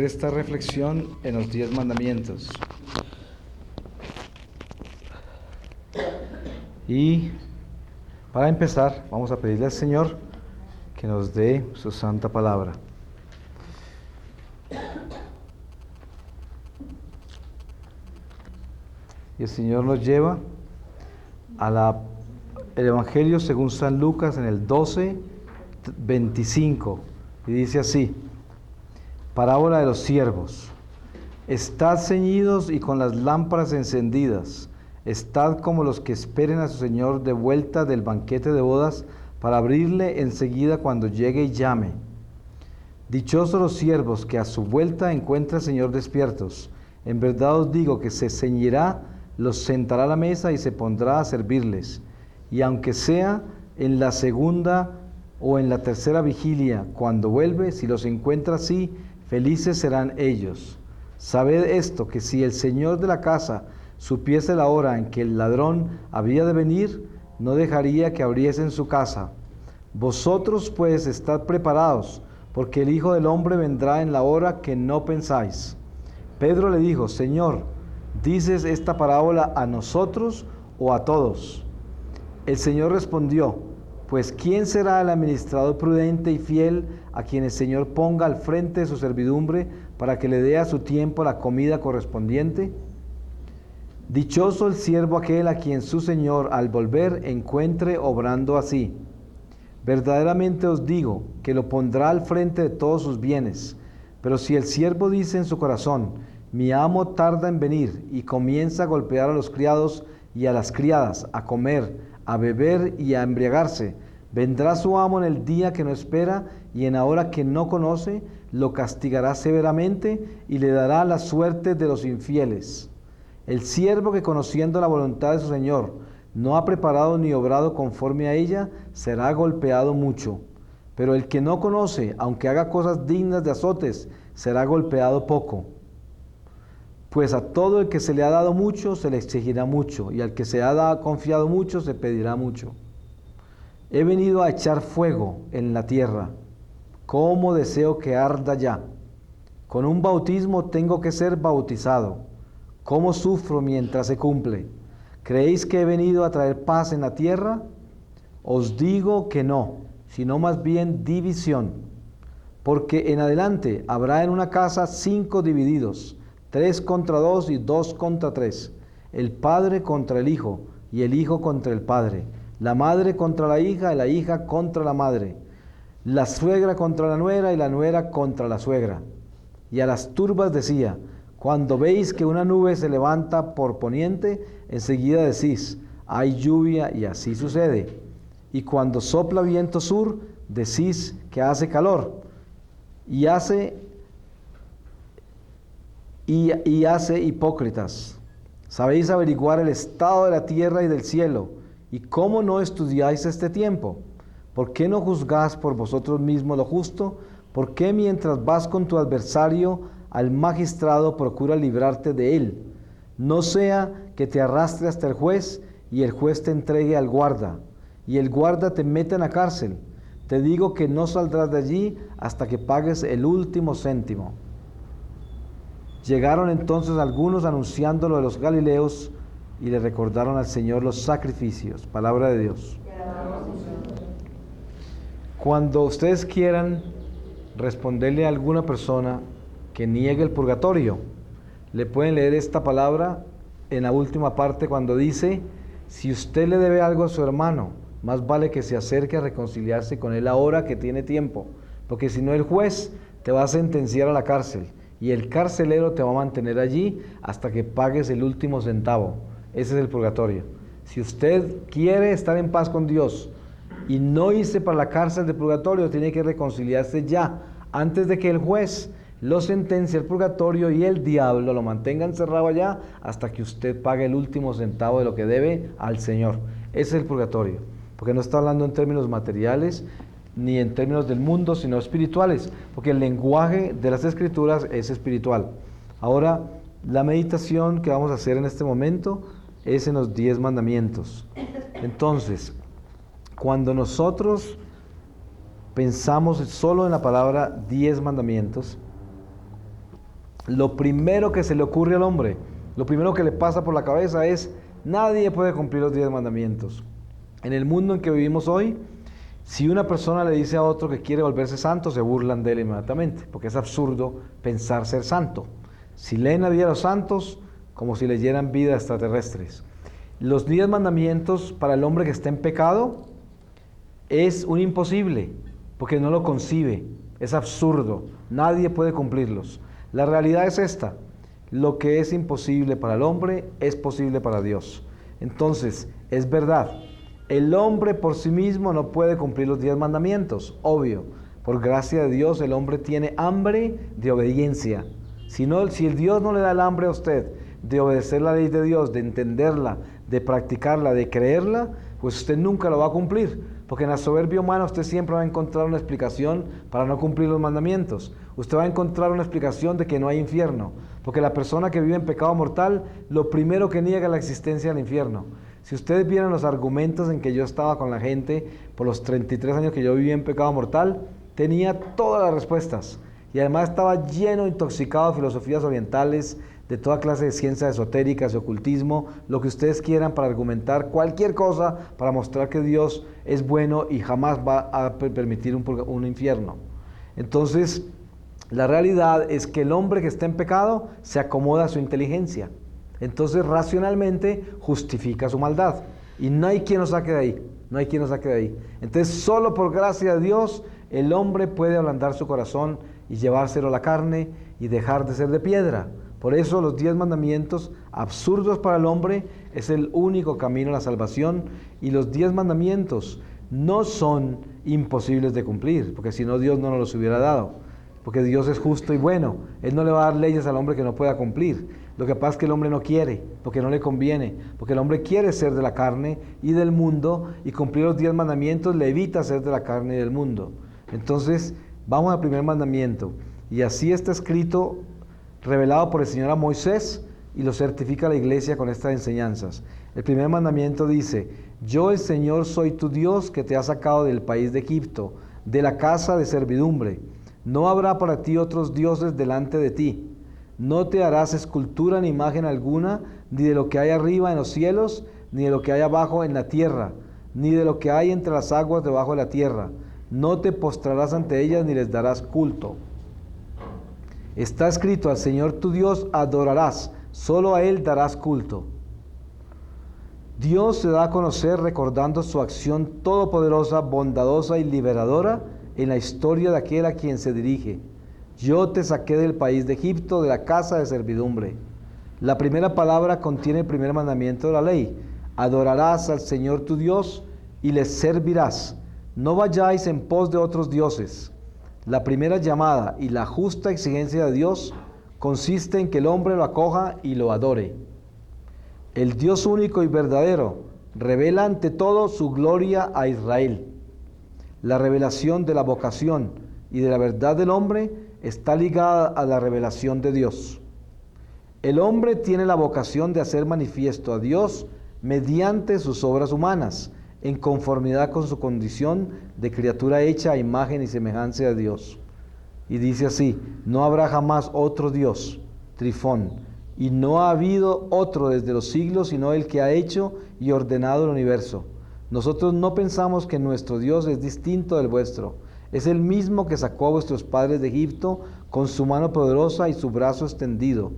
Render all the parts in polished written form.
Esta reflexión en los 10 mandamientos. Y para empezar, vamos a pedirle al Señor que nos dé su santa palabra. Y el Señor nos lleva el Evangelio según San Lucas en el 12:25, y dice así: parábola de los siervos. Estad ceñidos y con las lámparas encendidas. Estad como los que esperen a su Señor de vuelta del banquete de bodas, para abrirle enseguida cuando llegue y llame. Dichosos los siervos que a su vuelta encuentra el Señor despiertos. En verdad os digo que se ceñirá, los sentará a la mesa y se pondrá a servirles. Y aunque sea en la segunda o en la tercera vigilia, cuando vuelve, si los encuentra así, felices serán ellos. Sabed esto, que si el Señor de la casa supiese la hora en que el ladrón había de venir, no dejaría que abriesen su casa. Vosotros pues estad preparados, porque el Hijo del Hombre vendrá en la hora que no pensáis. Pedro le dijo: Señor, ¿dices esta parábola a nosotros o a todos? El Señor respondió: pues ¿quién será el administrador prudente y fiel a quien el Señor ponga al frente de su servidumbre para que le dé a su tiempo la comida correspondiente? Dichoso el siervo aquel a quien su Señor al volver encuentre obrando así. Verdaderamente os digo que lo pondrá al frente de todos sus bienes. Pero si el siervo dice en su corazón: mi amo tarda en venir, y comienza a golpear a los criados y a las criadas, a comer, a beber y a embriagarse, vendrá su amo en el día que no espera y en la hora que no conoce, lo castigará severamente y le dará la suerte de los infieles. El siervo que, conociendo la voluntad de su Señor, no ha preparado ni obrado conforme a ella, será golpeado mucho. Pero el que no conoce, aunque haga cosas dignas de azotes, será golpeado poco. Pues a todo el que se le ha dado mucho, se le exigirá mucho, y al que se ha confiado mucho, se pedirá mucho. He venido a echar fuego en la tierra. ¿Cómo deseo que arda ya? Con un bautismo tengo que ser bautizado. ¿Cómo sufro mientras se cumple? ¿Creéis que he venido a traer paz en la tierra? Os digo que no, sino más bien división. Porque en adelante habrá en una casa 5 divididos, 3 contra 2 y 2 contra 3, el padre contra el hijo y el hijo contra el padre, la madre contra la hija y la hija contra la madre, la suegra contra la nuera y la nuera contra la suegra. Y a las turbas decía: cuando veis que una nube se levanta por poniente, enseguida decís: hay lluvia, y así sucede. Y cuando sopla viento sur, decís que hace calor, y hace hipócritas. Sabéis averiguar el estado de la tierra y del cielo, y cómo no estudiáis este tiempo. ¿Por qué no juzgáis por vosotros mismos lo justo? ¿Por qué mientras vas con tu adversario al magistrado procura librarte de él? No sea que te arrastre hasta el juez, y el juez te entregue al guarda, y el guarda te meta en la cárcel. Te digo que no saldrás de allí hasta que pagues el último céntimo. Llegaron entonces algunos anunciando lo de los Galileos, y le recordaron al Señor los sacrificios. Palabra de Dios. Cuando ustedes quieran responderle a alguna persona que niegue el purgatorio, le pueden leer esta palabra en la última parte, cuando dice: si usted le debe algo a su hermano, más vale que se acerque a reconciliarse con él ahora que tiene tiempo, porque si no, el juez te va a sentenciar a la cárcel y el carcelero te va a mantener allí hasta que pagues el último centavo. Ese es el purgatorio. Si usted quiere estar en paz con Dios y no irse para la cárcel de purgatorio, tiene que reconciliarse ya, antes de que el juez lo sentencia al purgatorio y el diablo lo mantenga encerrado allá hasta que usted pague el último centavo de lo que debe al Señor. Ese es el purgatorio, porque no está hablando en términos materiales ni en términos del mundo, sino espirituales, porque el lenguaje de las Escrituras es espiritual. Ahora, la meditación que vamos a hacer en este momento es en los 10 mandamientos. Entonces, cuando nosotros pensamos solo en la palabra 10 mandamientos, lo primero que se le ocurre al hombre, lo primero que le pasa por la cabeza es: nadie puede cumplir los 10 mandamientos. En el mundo en que vivimos hoy, si una persona le dice a otro que quiere volverse santo, se burlan de él inmediatamente, porque es absurdo pensar ser santo. Si leen la vida de los santos, como si leyeran vida extraterrestres. Los 10 mandamientos para el hombre que está en pecado es un imposible, porque no lo concibe, es absurdo, nadie puede cumplirlos. La realidad es esta: lo que es imposible para el hombre es posible para Dios. Entonces, es verdad, el hombre por sí mismo no puede cumplir los 10 mandamientos, obvio. Por gracia de Dios, el hombre tiene hambre de obediencia. Si el Dios no le da el hambre a usted de obedecer la ley de Dios, de entenderla, de practicarla, de creerla, pues usted nunca lo va a cumplir, porque en la soberbia humana usted siempre va a encontrar una explicación para no cumplir los mandamientos. Usted va a encontrar una explicación de que no hay infierno, porque la persona que vive en pecado mortal, lo primero que niega es la existencia del infierno. Si ustedes vieran los argumentos en que yo estaba con la gente por los 33 años que yo viví en pecado mortal, tenía todas las respuestas, y además estaba lleno, intoxicado de filosofías orientales, de toda clase de ciencias esotéricas, de ocultismo, lo que ustedes quieran para argumentar cualquier cosa, para mostrar que Dios es bueno y jamás va a permitir un infierno. Entonces, la realidad es que el hombre que está en pecado se acomoda a su inteligencia. Entonces, racionalmente justifica su maldad. Y no hay quien lo saque de ahí, no hay quien lo saque de ahí. Entonces, solo por gracia de Dios, el hombre puede ablandar su corazón y llevárselo a la carne y dejar de ser de piedra. Por eso los 10 mandamientos, absurdos para el hombre, es el único camino a la salvación, y los 10 mandamientos no son imposibles de cumplir, porque si no Dios no nos los hubiera dado, porque Dios es justo y bueno. Él no le va a dar leyes al hombre que no pueda cumplir. Lo que pasa es que el hombre no quiere, porque no le conviene, porque el hombre quiere ser de la carne y del mundo, y cumplir los 10 mandamientos le evita ser de la carne y del mundo. Entonces, vamos al primer mandamiento, y así está escrito, revelado por el Señor a Moisés, y lo certifica la iglesia con estas enseñanzas. El primer mandamiento dice: yo, el Señor, soy tu Dios, que te ha sacado del país de Egipto, de la casa de servidumbre. No habrá para ti otros dioses delante de ti. No te harás escultura ni imagen alguna, ni de lo que hay arriba en los cielos, ni de lo que hay abajo en la tierra, ni de lo que hay entre las aguas debajo de la tierra. No te postrarás ante ellas, ni les darás culto. Está escrito: al Señor tu Dios adorarás, solo a Él darás culto. Dios se da a conocer recordando su acción todopoderosa, bondadosa y liberadora en la historia de aquel a quien se dirige. Yo te saqué del país de Egipto, de la casa de servidumbre. La primera palabra contiene el primer mandamiento de la ley: adorarás al Señor tu Dios y le servirás. No vayáis en pos de otros dioses. La primera llamada y la justa exigencia de Dios consiste en que el hombre lo acoja y lo adore. El Dios único y verdadero revela ante todo su gloria a Israel. La revelación de la vocación y de la verdad del hombre está ligada a la revelación de Dios. El hombre tiene la vocación de hacer manifiesto a Dios mediante sus obras humanas, en conformidad con su condición de criatura hecha a imagen y semejanza de Dios. Y dice así: no habrá jamás otro Dios, Trifón, y no ha habido otro desde los siglos sino el que ha hecho y ordenado el universo. Nosotros no pensamos que nuestro Dios es distinto del vuestro. Es el mismo que sacó a vuestros padres de Egipto con su mano poderosa y su brazo extendido.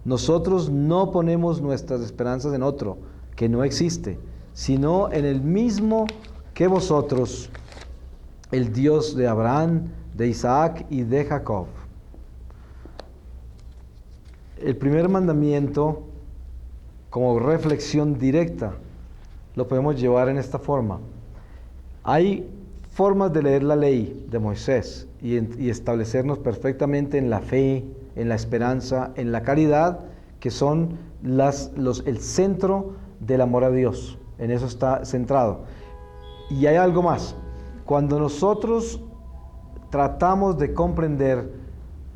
Nosotros no ponemos nuestras esperanzas en otro, que no existe, sino en el mismo que vosotros, el Dios de Abraham, de Isaac y de Jacob. El primer mandamiento, como reflexión directa, lo podemos llevar en esta forma. Hay formas de leer la ley de Moisés y establecernos perfectamente en la fe, en la esperanza, en la caridad, que son el centro del amor a Dios. En eso está centrado. Y hay algo más. Cuando nosotros tratamos de comprender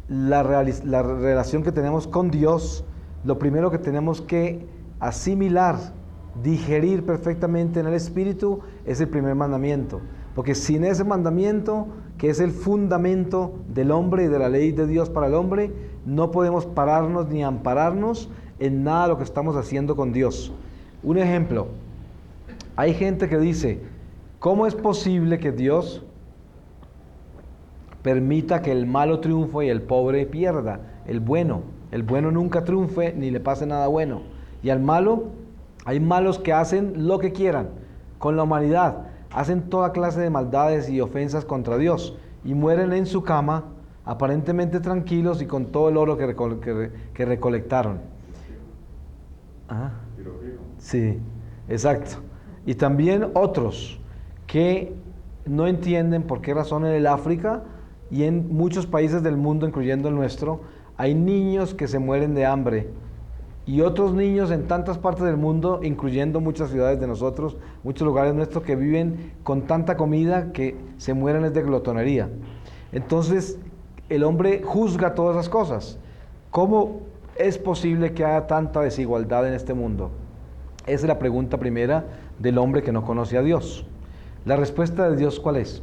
la relación que tenemos con Dios, lo primero que tenemos que asimilar, digerir perfectamente en el espíritu, es el primer mandamiento. Porque sin ese mandamiento, que es el fundamento del hombre y de la ley de Dios para el hombre, no podemos pararnos ni ampararnos en nada de lo que estamos haciendo con Dios. Un ejemplo, hay gente que dice, ¿cómo es posible que Dios permita que el malo triunfe y el pobre pierda? El bueno nunca triunfe ni le pase nada bueno. Y al malo, hay malos que hacen lo que quieran con la humanidad, hacen toda clase de maldades y ofensas contra Dios y mueren en su cama aparentemente tranquilos y con todo el oro que recolectaron. Ah, sí, exacto. Y también otros que no entienden por qué razón en el África y en muchos países del mundo, incluyendo el nuestro, hay niños que se mueren de hambre y otros niños en tantas partes del mundo, incluyendo muchas ciudades de nosotros, muchos lugares nuestros, que viven con tanta comida que se mueren de glotonería. Entonces, el hombre juzga todas esas cosas. ¿Cómo es posible que haya tanta desigualdad en este mundo? Esa es la pregunta primera del hombre que no conoce a Dios. La respuesta de Dios, ¿cuál es?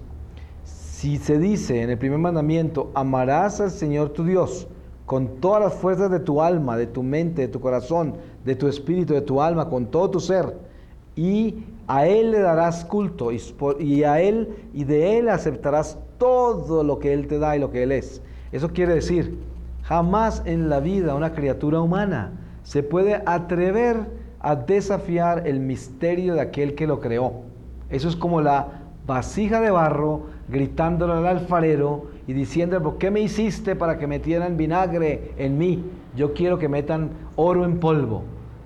Si se dice en el primer mandamiento, amarás al Señor tu Dios con todas las fuerzas de tu alma, de tu mente, de tu corazón, de tu espíritu, de tu alma, con todo tu ser, y a Él le darás culto, y a Él y de Él aceptarás todo lo que Él te da y lo que Él es. Eso quiere decir, jamás en la vida una criatura humana se puede atrever a desafiar el misterio de aquel que lo creó. Eso es como la vasija de barro gritándole al alfarero y diciéndole, ¿por qué me hiciste para que metieran vinagre en mí? Yo quiero que metan oro en polvo.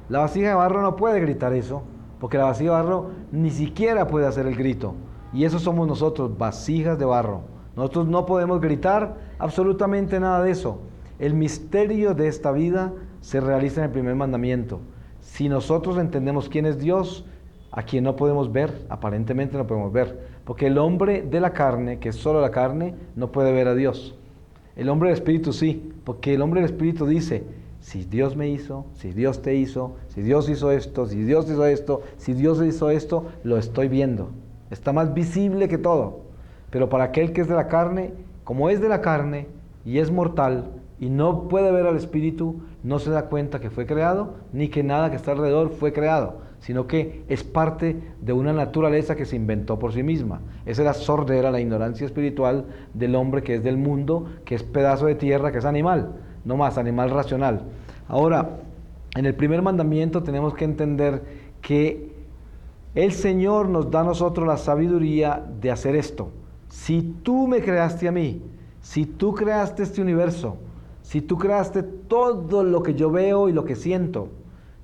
La vasija de barro no puede gritar eso, porque la vasija de barro ni siquiera puede hacer el grito. Y eso somos nosotros, vasijas de barro. Nosotros no podemos gritar absolutamente nada de eso. El misterio de esta vida se realiza en el primer mandamiento. Si nosotros entendemos quién es Dios, a quien no podemos ver, aparentemente no podemos ver, porque el hombre de la carne, que es solo la carne, no puede ver a Dios. El hombre del espíritu sí, porque el hombre del espíritu dice, si Dios me hizo, si Dios te hizo, si Dios hizo esto, si Dios hizo esto, si Dios hizo esto, lo estoy viendo. Está más visible que todo. Pero para aquel que es de la carne, como es de la carne y es mortal y no puede ver al espíritu, no se da cuenta que fue creado, ni que nada que está alrededor fue creado, sino que es parte de una naturaleza que se inventó por sí misma. Esa es la sordera, la ignorancia espiritual del hombre que es del mundo, que es pedazo de tierra, que es animal, no más, animal racional. Ahora, en el primer mandamiento tenemos que entender que el Señor nos da a nosotros la sabiduría de hacer esto. Si tú me creaste a mí, si tú creaste este universo, si tú creaste todo lo que yo veo y lo que siento,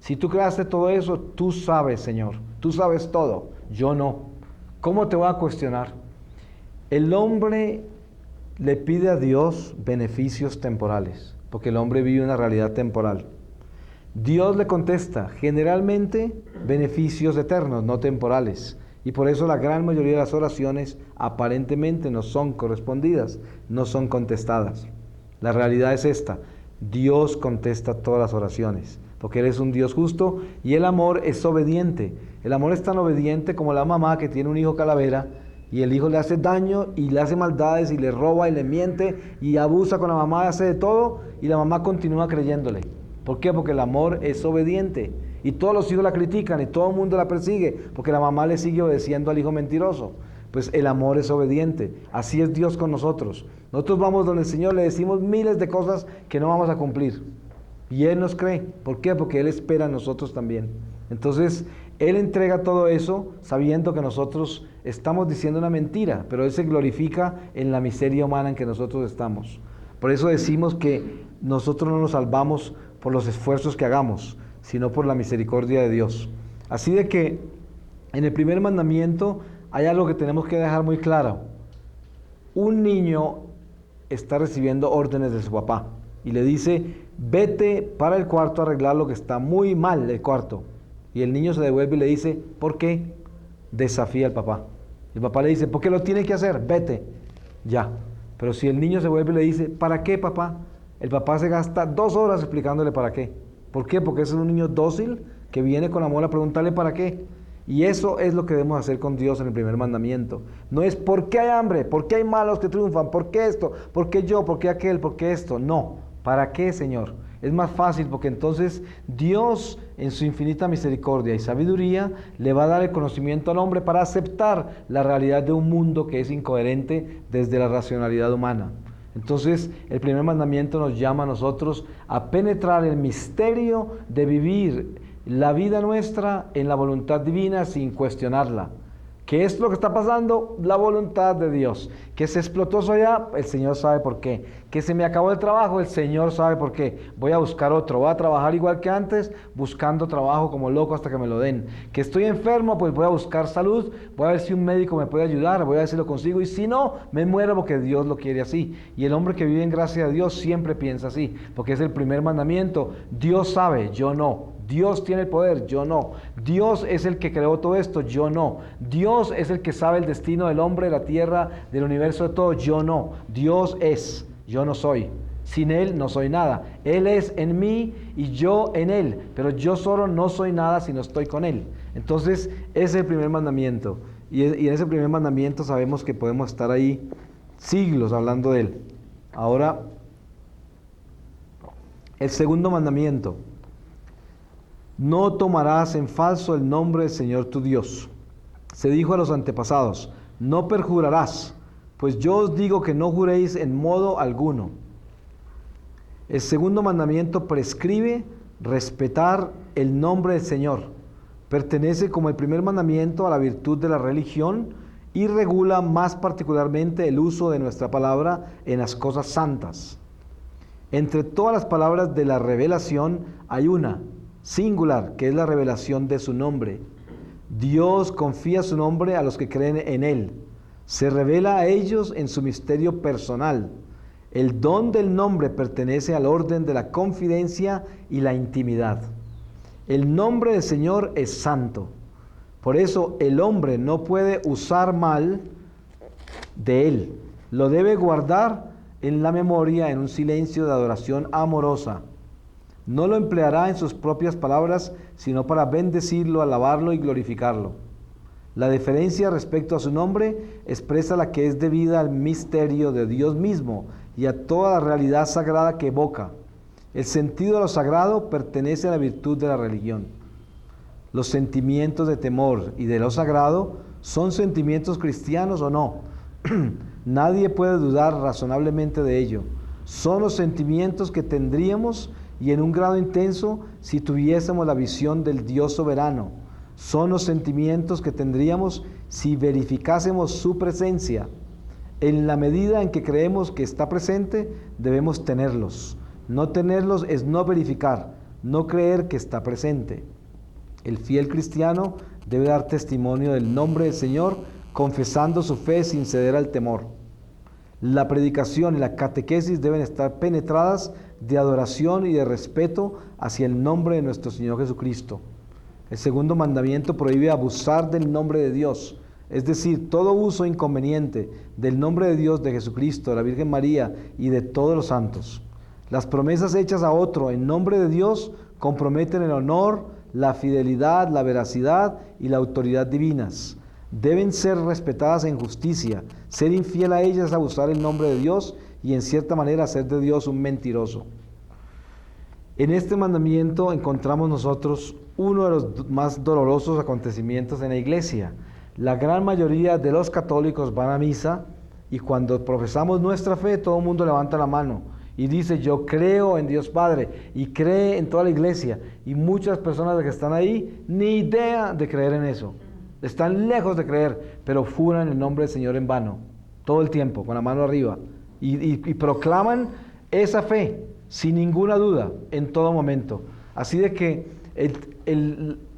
si tú creaste todo eso, tú sabes, Señor, tú sabes todo, yo no. ¿Cómo te voy a cuestionar? El hombre le pide a Dios beneficios temporales, porque el hombre vive una realidad temporal. Dios le contesta, generalmente, beneficios eternos, no temporales. Y por eso la gran mayoría de las oraciones aparentemente no son correspondidas, no son contestadas. La realidad es esta, Dios contesta todas las oraciones, porque Él es un Dios justo y el amor es obediente. El amor es tan obediente como la mamá que tiene un hijo calavera y el hijo le hace daño y le hace maldades y le roba y le miente y abusa con la mamá, hace de todo y la mamá continúa creyéndole. ¿Por qué? Porque el amor es obediente y todos los hijos la critican y todo el mundo la persigue porque la mamá le sigue obedeciendo al hijo mentiroso. Pues el amor es obediente. Así es Dios con nosotros. Nosotros vamos donde el Señor, le decimos miles de cosas que no vamos a cumplir. Y Él nos cree. ¿Por qué? Porque Él espera a nosotros también. Entonces, Él entrega todo eso sabiendo que nosotros estamos diciendo una mentira, pero Él se glorifica en la miseria humana en que nosotros estamos. Por eso decimos que nosotros no nos salvamos por los esfuerzos que hagamos, sino por la misericordia de Dios. Así de que en el primer mandamiento hay algo que tenemos que dejar muy claro. Un niño está recibiendo órdenes de su papá y le dice, vete para el cuarto a arreglar lo que está muy mal el cuarto. Y el niño se devuelve y le dice, ¿por qué? Desafía al papá. El papá le dice, ¿por qué lo tiene que hacer? Vete. Ya. Pero si el niño se vuelve y le dice, ¿para qué, papá? El papá se gasta 2 horas explicándole para qué. ¿Por qué? Porque ese es un niño dócil que viene con amor a preguntarle para qué. Y eso es lo que debemos hacer con Dios en el primer mandamiento. No es ¿por qué hay hambre? ¿Por qué hay malos que triunfan? ¿Por qué esto? ¿Por qué yo? ¿Por qué aquel? ¿Por qué esto? No. ¿Para qué, Señor? Es más fácil porque entonces Dios en su infinita misericordia y sabiduría le va a dar el conocimiento al hombre para aceptar la realidad de un mundo que es incoherente desde la racionalidad humana. Entonces el primer mandamiento nos llama a nosotros a penetrar el misterio de vivir la vida nuestra en la voluntad divina sin cuestionarla. ¿Qué es lo que está pasando? La voluntad de Dios. Que se explotó eso allá, el Señor sabe por qué. Que se me acabó el trabajo, el Señor sabe por qué. Voy a buscar otro, voy a trabajar igual que antes, buscando trabajo como loco hasta que me lo den. Que estoy enfermo, pues voy a buscar salud, voy a ver si un médico me puede ayudar, voy a ver si lo consigo, y si no, me muero porque Dios lo quiere así. Y el hombre que vive en gracia de Dios siempre piensa así, porque es el primer mandamiento. Dios sabe, yo no. Dios tiene el poder, yo no. Dios es el que creó todo esto, yo no. Dios es el que sabe el destino del hombre, de la tierra, del universo, de todo, yo no. Dios es, yo no soy. Sin Él no soy nada. Él es en mí y yo en Él. Pero yo solo no soy nada si no estoy con Él. Entonces, ese es el primer mandamiento. Y en ese primer mandamiento sabemos que podemos estar ahí siglos hablando de Él. Ahora, el segundo mandamiento. No tomarás en falso el nombre del Señor tu Dios. Se dijo a los antepasados, no perjurarás, pues yo os digo que no juréis en modo alguno. El segundo mandamiento prescribe respetar el nombre del Señor. Pertenece como el primer mandamiento a la virtud de la religión y regula más particularmente el uso de nuestra palabra en las cosas santas. Entre todas las palabras de la revelación hay una singular, que es la revelación de su nombre. Dios confía su nombre a los que creen en Él. Se revela a ellos en su misterio personal. El don del nombre pertenece al orden de la confidencia y la intimidad. El nombre del Señor es santo. Por eso el hombre no puede usar mal de Él. Lo debe guardar en la memoria en un silencio de adoración amorosa. No lo empleará en sus propias palabras, sino para bendecirlo, alabarlo y glorificarlo. La deferencia respecto a su nombre expresa la que es debida al misterio de Dios mismo y a toda la realidad sagrada que evoca. El sentido de lo sagrado pertenece a la virtud de la religión. Los sentimientos de temor y de lo sagrado son sentimientos cristianos o no. Nadie puede dudar razonablemente de ello. Son los sentimientos que tendríamos y en un grado intenso si tuviésemos la visión del Dios soberano. Son los sentimientos que tendríamos si verificásemos su presencia. En la medida en que creemos que está presente, debemos tenerlos. No tenerlos es no verificar, no creer que está presente. El fiel cristiano debe dar testimonio del nombre del Señor, confesando su fe sin ceder al temor. La predicación y la catequesis deben estar penetradas de adoración y de respeto hacia el nombre de nuestro Señor Jesucristo. El segundo mandamiento prohíbe abusar del nombre de Dios, es decir, todo uso inconveniente del nombre de Dios, de Jesucristo, de la Virgen María y de todos los santos. Las promesas hechas a otro en nombre de Dios comprometen el honor, la fidelidad, la veracidad y la autoridad divinas. Deben ser respetadas en justicia. Ser infiel a ellas es abusar el nombre de Dios y en cierta manera hacer de Dios un mentiroso. En este mandamiento encontramos nosotros uno de los más dolorosos acontecimientos en la iglesia. La gran mayoría de los católicos van a misa y cuando profesamos nuestra fe todo el mundo levanta la mano y dice yo creo en Dios Padre y cree en toda la iglesia, y muchas personas que están ahí ni idea de creer en eso. Están lejos de creer, pero juran el nombre del Señor en vano, todo el tiempo, con la mano arriba, y proclaman esa fe, sin ninguna duda, en todo momento. Así de que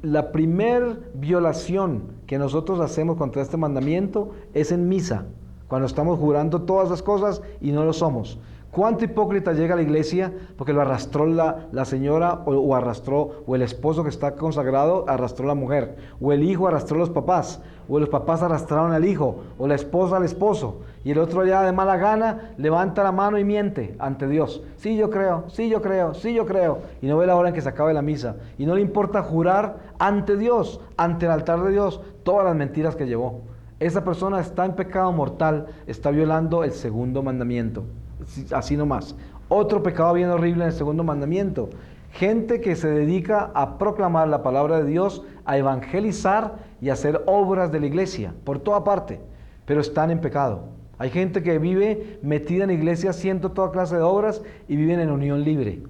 la primer violación que nosotros hacemos contra este mandamiento es en misa, cuando estamos jurando todas las cosas y no lo somos. ¿Cuánto hipócrita llega a la iglesia porque lo arrastró la señora o arrastró, o el esposo que está consagrado arrastró a la mujer, o el hijo arrastró a los papás, o los papás arrastraron al hijo, o la esposa al esposo, y el otro ya de mala gana levanta la mano y miente ante Dios? Sí, yo creo, sí, yo creo, sí, yo creo, y no ve la hora en que se acabe la misa, y no le importa jurar ante Dios, ante el altar de Dios, todas las mentiras que llevó. Esa persona está en pecado mortal, está violando el segundo mandamiento. Así nomás. Otro pecado bien horrible en el segundo mandamiento. Gente que se dedica a proclamar la palabra de Dios, a evangelizar y a hacer obras de la iglesia, por toda parte, pero están en pecado. Hay gente que vive metida en la iglesia haciendo toda clase de obras y viven en unión libre.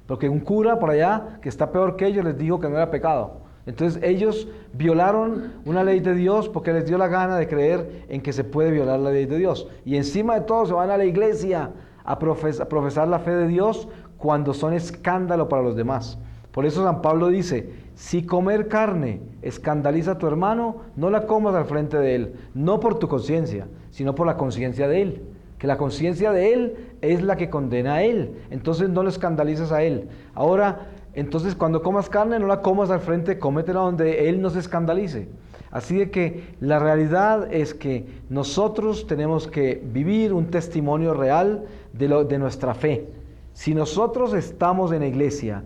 Porque un cura por allá, que está peor que ellos, les dijo que no era pecado. Entonces ellos violaron una ley de Dios porque les dio la gana de creer en que se puede violar la ley de Dios. Y encima de todo se van a la iglesia a profesar la fe de Dios cuando son escándalo para los demás. Por eso San Pablo dice, si comer carne escandaliza a tu hermano, no la comas al frente de él, no por tu conciencia, sino por la conciencia de él. Que la conciencia de él es la que condena a él, entonces no lo escandalices a él. Ahora, entonces cuando comas carne, no la comas al frente, cómetela donde él no se escandalice. Así de que la realidad es que nosotros tenemos que vivir un testimonio real de nuestra fe. Si nosotros estamos en la iglesia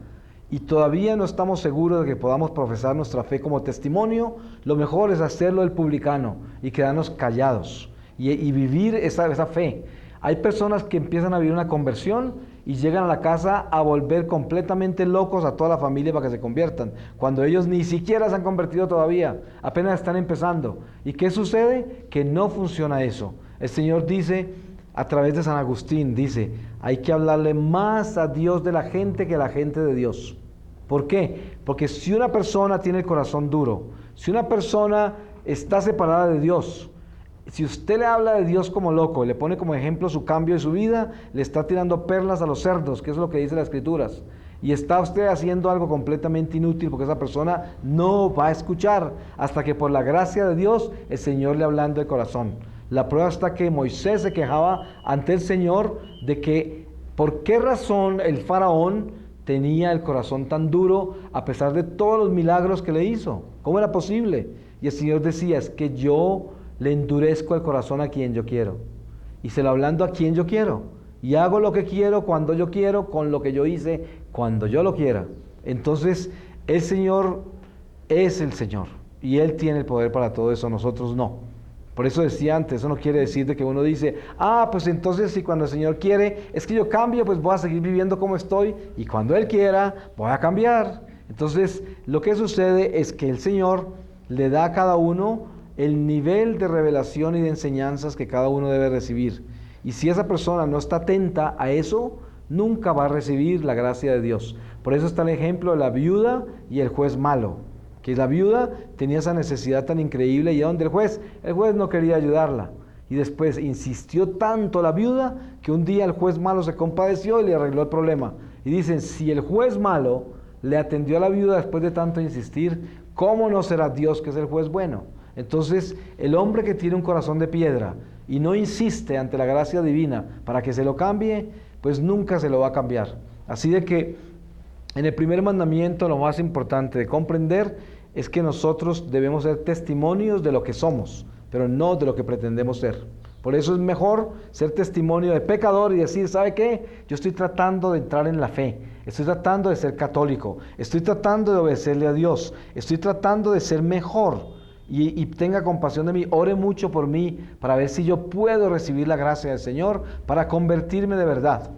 y todavía no estamos seguros de que podamos profesar nuestra fe como testimonio, lo mejor es hacerlo el publicano y quedarnos callados y vivir esa fe. Hay personas que empiezan a vivir una conversión y llegan a la casa a volver completamente locos a toda la familia para que se conviertan, cuando ellos ni siquiera se han convertido todavía, apenas están empezando. ¿Y qué sucede? Que no funciona eso. El Señor dice, a través de San Agustín, dice, hay que hablarle más a Dios de la gente que a la gente de Dios. ¿Por qué? Porque si una persona tiene el corazón duro, si una persona está separada de Dios, si usted le habla de Dios como loco, le pone como ejemplo su cambio de su vida, le está tirando perlas a los cerdos, que es lo que dice las Escrituras, y está usted haciendo algo completamente inútil porque esa persona no va a escuchar hasta que por la gracia de Dios el Señor le hablando de corazón. La prueba está que Moisés se quejaba ante el Señor de que por qué razón el faraón tenía el corazón tan duro a pesar de todos los milagros que le hizo. ¿Cómo era posible? Y el Señor decía, es que yo le endurezco el corazón a quien yo quiero. Y se lo hablando a quien yo quiero. Y hago lo que quiero, cuando yo quiero, con lo que yo hice, cuando yo lo quiera. Entonces, el Señor es el Señor. Y Él tiene el poder para todo eso, nosotros no. Por eso decía antes, eso no quiere decir de que uno dice, pues entonces si cuando el Señor quiere, es que yo cambio, pues voy a seguir viviendo como estoy. Y cuando Él quiera, voy a cambiar. Entonces, lo que sucede es que el Señor le da a cada uno el nivel de revelación y de enseñanzas que cada uno debe recibir. Y si esa persona no está atenta a eso, nunca va a recibir la gracia de Dios. Por eso está el ejemplo de la viuda y el juez malo. Que la viuda tenía esa necesidad tan increíble y a donde el juez no quería ayudarla. Y después insistió tanto la viuda que un día el juez malo se compadeció y le arregló el problema. Y dicen, si el juez malo le atendió a la viuda después de tanto insistir, ¿cómo no será Dios que es el juez bueno? Entonces, el hombre que tiene un corazón de piedra y no insiste ante la gracia divina para que se lo cambie, pues nunca se lo va a cambiar. Así de que en el primer mandamiento lo más importante de comprender es que nosotros debemos ser testimonios de lo que somos, pero no de lo que pretendemos ser. Por eso es mejor ser testimonio de pecador y decir, ¿sabe qué? Yo estoy tratando de entrar en la fe, estoy tratando de ser católico, estoy tratando de obedecerle a Dios, estoy tratando de ser mejor. Y tenga compasión de mí, ore mucho por mí para ver si yo puedo recibir la gracia del Señor para convertirme de verdad.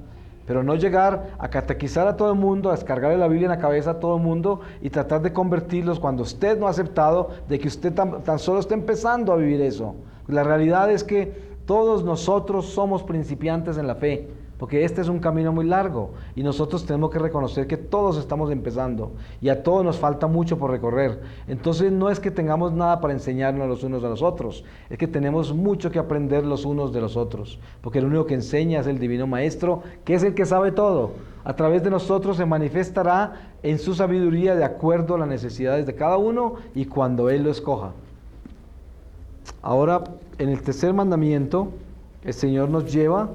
Pero no llegar a catequizar a todo el mundo, a descargarle la Biblia en la cabeza a todo el mundo y tratar de convertirlos cuando usted no ha aceptado de que usted tan solo está empezando a vivir eso. La realidad es que todos nosotros somos principiantes en la fe, porque este es un camino muy largo y nosotros tenemos que reconocer que todos estamos empezando y a todos nos falta mucho por recorrer. Entonces no es que tengamos nada para enseñarnos los unos a los otros, es que tenemos mucho que aprender los unos de los otros, porque el único que enseña es el Divino Maestro, que es el que sabe todo. A través de nosotros se manifestará en su sabiduría de acuerdo a las necesidades de cada uno y cuando Él lo escoja. Ahora, en el tercer mandamiento, el Señor nos lleva: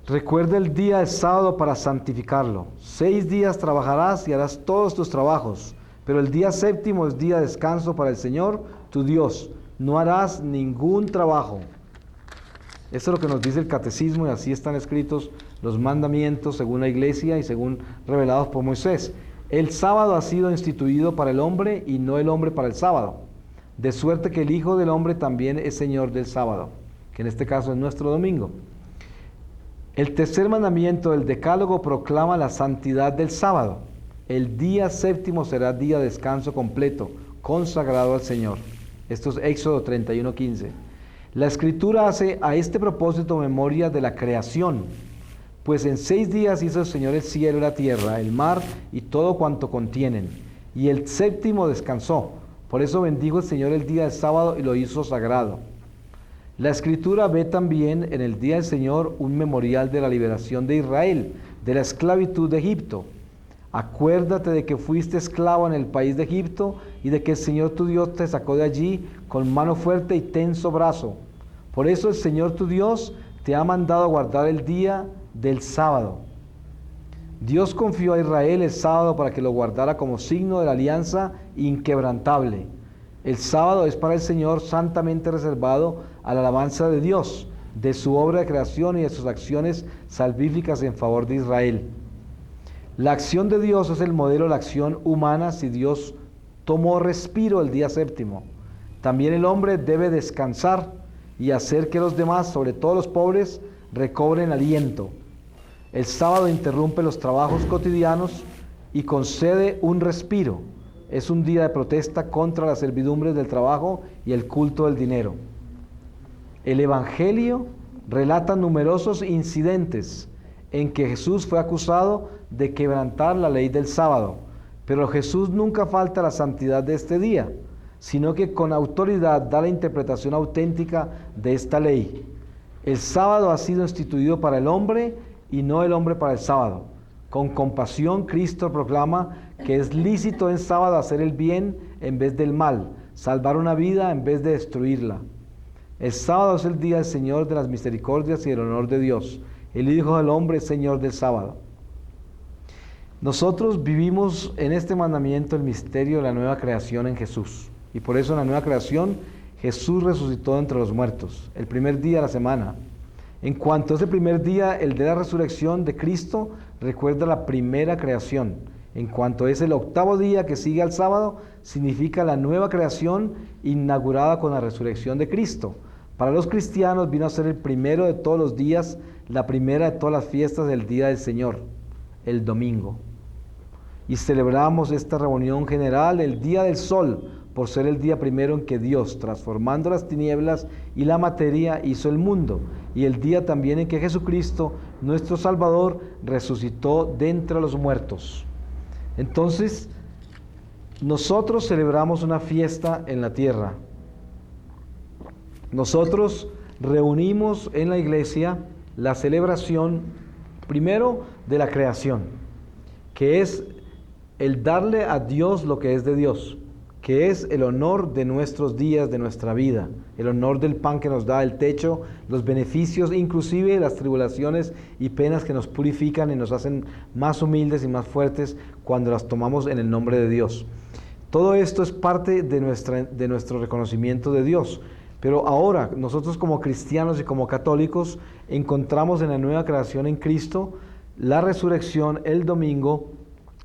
recuerda el día del sábado para santificarlo. 6 días trabajarás y harás todos tus trabajos, pero el día séptimo es día de descanso para el Señor, tu Dios. No harás ningún trabajo. Eso es lo que nos dice el Catecismo y así están escritos los mandamientos según la Iglesia y según revelados por Moisés. El sábado ha sido instituido para el hombre y no el hombre para el sábado. De suerte que el Hijo del Hombre también es Señor del sábado, que en este caso es nuestro domingo. El tercer mandamiento del Decálogo proclama la santidad del sábado. El día séptimo será día de descanso completo, consagrado al Señor. Esto es Éxodo 31:15. La Escritura hace a este propósito memoria de la creación, pues en 6 días hizo el Señor el cielo y la tierra, el mar y todo cuanto contienen, y el séptimo descansó. Por eso bendijo el Señor el día del sábado y lo hizo sagrado. La Escritura ve también en el día del Señor un memorial de la liberación de Israel, de la esclavitud de Egipto. Acuérdate de que fuiste esclavo en el país de Egipto y de que el Señor tu Dios te sacó de allí con mano fuerte y tenso brazo. Por eso el Señor tu Dios te ha mandado guardar el día del sábado. Dios confió a Israel el sábado para que lo guardara como signo de la alianza inquebrantable. El sábado es para el Señor santamente reservado a la alabanza de Dios, de su obra de creación y de sus acciones salvíficas en favor de Israel. La acción de Dios es el modelo de la acción humana si Dios tomó respiro el día séptimo. También el hombre debe descansar y hacer que los demás, sobre todo los pobres, recobren aliento. El sábado interrumpe los trabajos cotidianos y concede un respiro. Es un día de protesta contra las servidumbres del trabajo y el culto del dinero. El Evangelio relata numerosos incidentes en que Jesús fue acusado de quebrantar la ley del sábado, pero Jesús nunca falta a la santidad de este día, sino que con autoridad da la interpretación auténtica de esta ley. El sábado ha sido instituido para el hombre y no el hombre para el sábado. Con compasión, Cristo proclama que es lícito en sábado hacer el bien en vez del mal, salvar una vida en vez de destruirla. El sábado es el día del Señor de las misericordias y del honor de Dios. El Hijo del Hombre es Señor del sábado. Nosotros vivimos en este mandamiento el misterio de la nueva creación en Jesús. Y por eso en la nueva creación Jesús resucitó entre los muertos, el primer día de la semana. En cuanto a ese primer día, el de la resurrección de Cristo, recuerda la primera creación. En cuanto es el octavo día que sigue al sábado, significa la nueva creación inaugurada con la resurrección de Cristo. Para los cristianos vino a ser el primero de todos los días, la primera de todas las fiestas del día del Señor, el domingo. Y celebramos esta reunión general el día del sol, por ser el día primero en que Dios, transformando las tinieblas y la materia, hizo el mundo, y el día también en que Jesucristo, nuestro Salvador, resucitó de entre los muertos. Entonces, nosotros celebramos una fiesta en la tierra. Nosotros reunimos en la iglesia la celebración, primero, de la creación, que es el darle a Dios lo que es de Dios, que es el honor de nuestros días, de nuestra vida, el honor del pan que nos da, el techo, los beneficios, inclusive las tribulaciones y penas que nos purifican y nos hacen más humildes y más fuertes cuando las tomamos en el nombre de Dios. Todo esto es parte de nuestro reconocimiento de Dios. Pero ahora, nosotros como cristianos y como católicos, encontramos en la nueva creación en Cristo la resurrección, el domingo,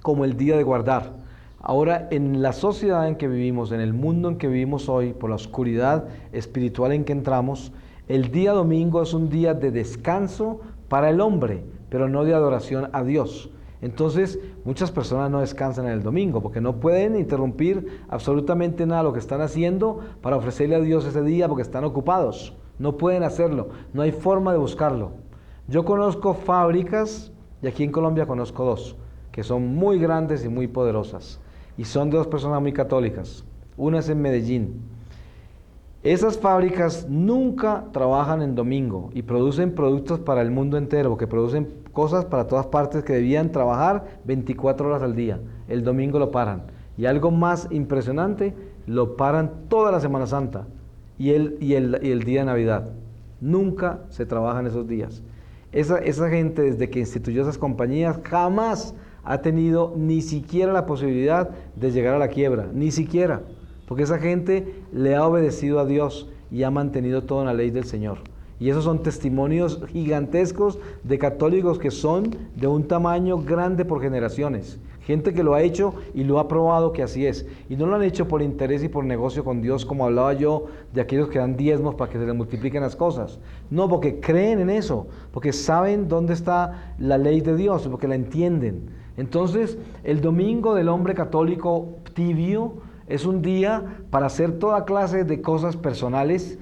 como el día de guardar. Ahora, en la sociedad en que vivimos, en el mundo en que vivimos hoy, por la oscuridad espiritual en que entramos, el día domingo es un día de descanso para el hombre, pero no de adoración a Dios. Entonces, muchas personas no descansan en el domingo porque no pueden interrumpir absolutamente nada de lo que están haciendo para ofrecerle a Dios ese día porque están ocupados. No pueden hacerlo, no hay forma de buscarlo. Yo conozco fábricas, y aquí en Colombia conozco 2, que son muy grandes y muy poderosas. Y son de 2 personas muy católicas. Una es en Medellín. Esas fábricas nunca trabajan en domingo y producen productos para el mundo entero, porque producen cosas para todas partes que debían trabajar 24 horas al día. El domingo lo paran. Y algo más impresionante, lo paran toda la Semana Santa y el día de Navidad. Nunca se trabaja en esos días. Esa gente, desde que instituyó esas compañías, jamás ha tenido ni siquiera la posibilidad de llegar a la quiebra, ni siquiera, porque esa gente le ha obedecido a Dios y ha mantenido todo en la ley del Señor. Y esos son testimonios gigantescos de católicos que son de un tamaño grande por generaciones, Gente que lo ha hecho y lo ha probado que así es. Y no lo han hecho por interés y por negocio con Dios, como hablaba yo de aquellos que dan diezmos para que se les multipliquen las cosas. No, porque creen en eso, porque saben dónde está la ley de Dios, porque la entienden. Entonces, el domingo del hombre católico tibio es un día para hacer toda clase de cosas personales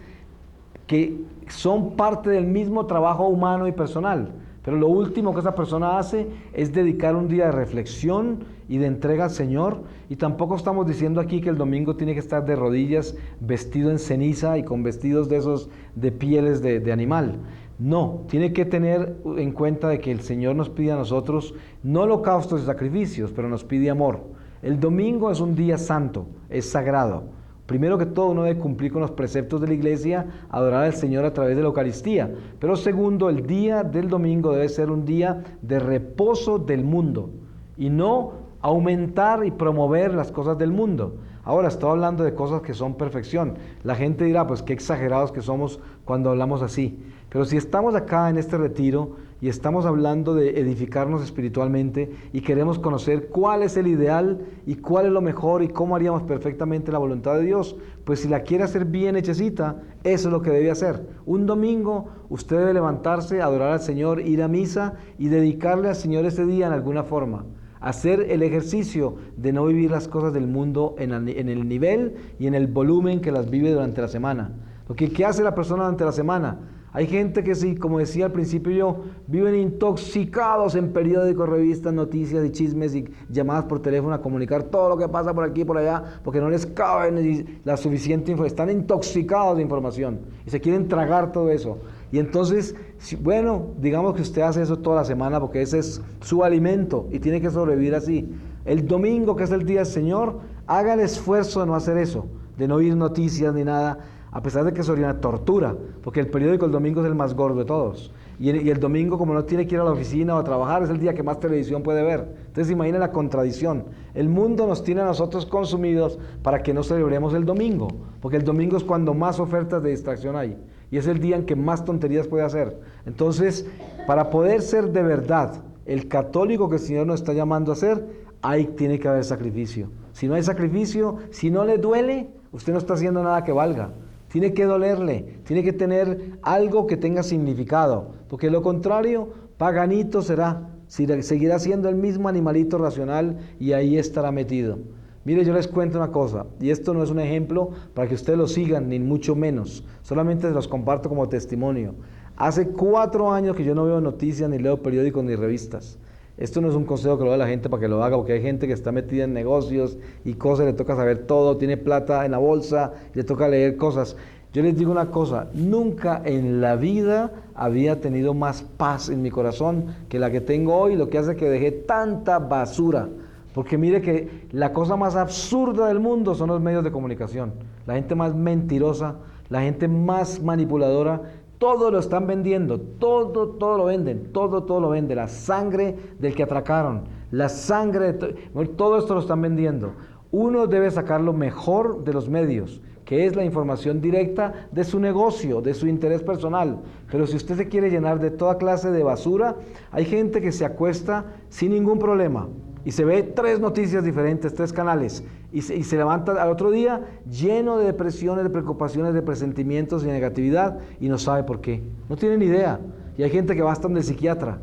que son parte del mismo trabajo humano y personal. Pero lo último que esa persona hace es dedicar un día de reflexión y de entrega al Señor. Y tampoco estamos diciendo aquí que el domingo tiene que estar de rodillas, vestido en ceniza y con vestidos de esos de pieles de animal. No, tiene que tener en cuenta de que el Señor nos pide a nosotros no holocaustos y sacrificios, pero nos pide amor. El domingo es un día santo, es sagrado. Primero que todo, uno debe cumplir con los preceptos de la iglesia, adorar al Señor a través de la Eucaristía. Pero segundo, el día del domingo debe ser un día de reposo del mundo y no aumentar y promover las cosas del mundo. Ahora estoy hablando de cosas que son perfección. La gente dirá, pues qué exagerados que somos cuando hablamos así. Pero si estamos acá en este retiro y estamos hablando de edificarnos espiritualmente y queremos conocer cuál es el ideal y cuál es lo mejor y cómo haríamos perfectamente la voluntad de Dios, pues si la quiere hacer bien hechecita, eso es lo que debe hacer. Un domingo usted debe levantarse, adorar al Señor, ir a misa y dedicarle al Señor ese día en alguna forma. Hacer el ejercicio de no vivir las cosas del mundo en el nivel y en el volumen que las vive durante la semana. Porque ¿qué hace la persona durante la semana? Hay gente que sí, como decía al principio yo, viven intoxicados en periódicos, revistas, noticias y chismes y llamadas por teléfono a comunicar todo lo que pasa por aquí y por allá, porque no les cabe la suficiente información. Están intoxicados de información y se quieren tragar todo eso. Y entonces, bueno, digamos que usted hace eso toda la semana porque ese es su alimento y tiene que sobrevivir así. El domingo, que es el día del Señor, haga el esfuerzo de no hacer eso, de no oír noticias ni nada, a pesar de que sería una tortura, porque el periódico el domingo es el más gordo de todos. Y el domingo, como no tiene que ir a la oficina o a trabajar, es el día que más televisión puede ver. Entonces imagina la contradicción. El mundo nos tiene a nosotros consumidos para que no celebremos el domingo, porque el domingo es cuando más ofertas de distracción hay. Y es el día en que más tonterías puede hacer. Entonces, para poder ser de verdad el católico que el Señor nos está llamando a ser, ahí tiene que haber sacrificio. Si no hay sacrificio, si no le duele, usted no está haciendo nada que valga. Tiene que dolerle, tiene que tener algo que tenga significado, porque lo contrario, paganito será, seguirá siendo el mismo animalito racional y ahí estará metido. Mire, yo les cuento una cosa, y esto no es un ejemplo para que ustedes lo sigan, ni mucho menos, solamente se los comparto como testimonio. Hace 4 años que yo no veo noticias, ni leo periódicos, ni revistas. Esto no es un consejo que lo da la gente para que lo haga, porque hay gente que está metida en negocios y cosas, le toca saber todo, tiene plata en la bolsa, le toca leer cosas. Yo les digo una cosa, nunca en la vida había tenido más paz en mi corazón que la que tengo hoy, lo que hace que dejé tanta basura. Porque mire que la cosa más absurda del mundo son los medios de comunicación. La gente más mentirosa, la gente más manipuladora, todo lo están vendiendo, todo lo venden, todo lo venden. La sangre del que atracaron, la sangre, todo esto lo están vendiendo. Uno debe sacar lo mejor de los medios, que es la información directa de su negocio, de su interés personal. Pero si usted se quiere llenar de toda clase de basura, hay gente que se acuesta sin ningún problema y se ve 3 noticias diferentes, 3 canales, y se levanta al otro día lleno de depresiones, de preocupaciones, de presentimientos y de negatividad y no sabe por qué. No tiene ni idea. Y hay gente que va hasta donde el psiquiatra.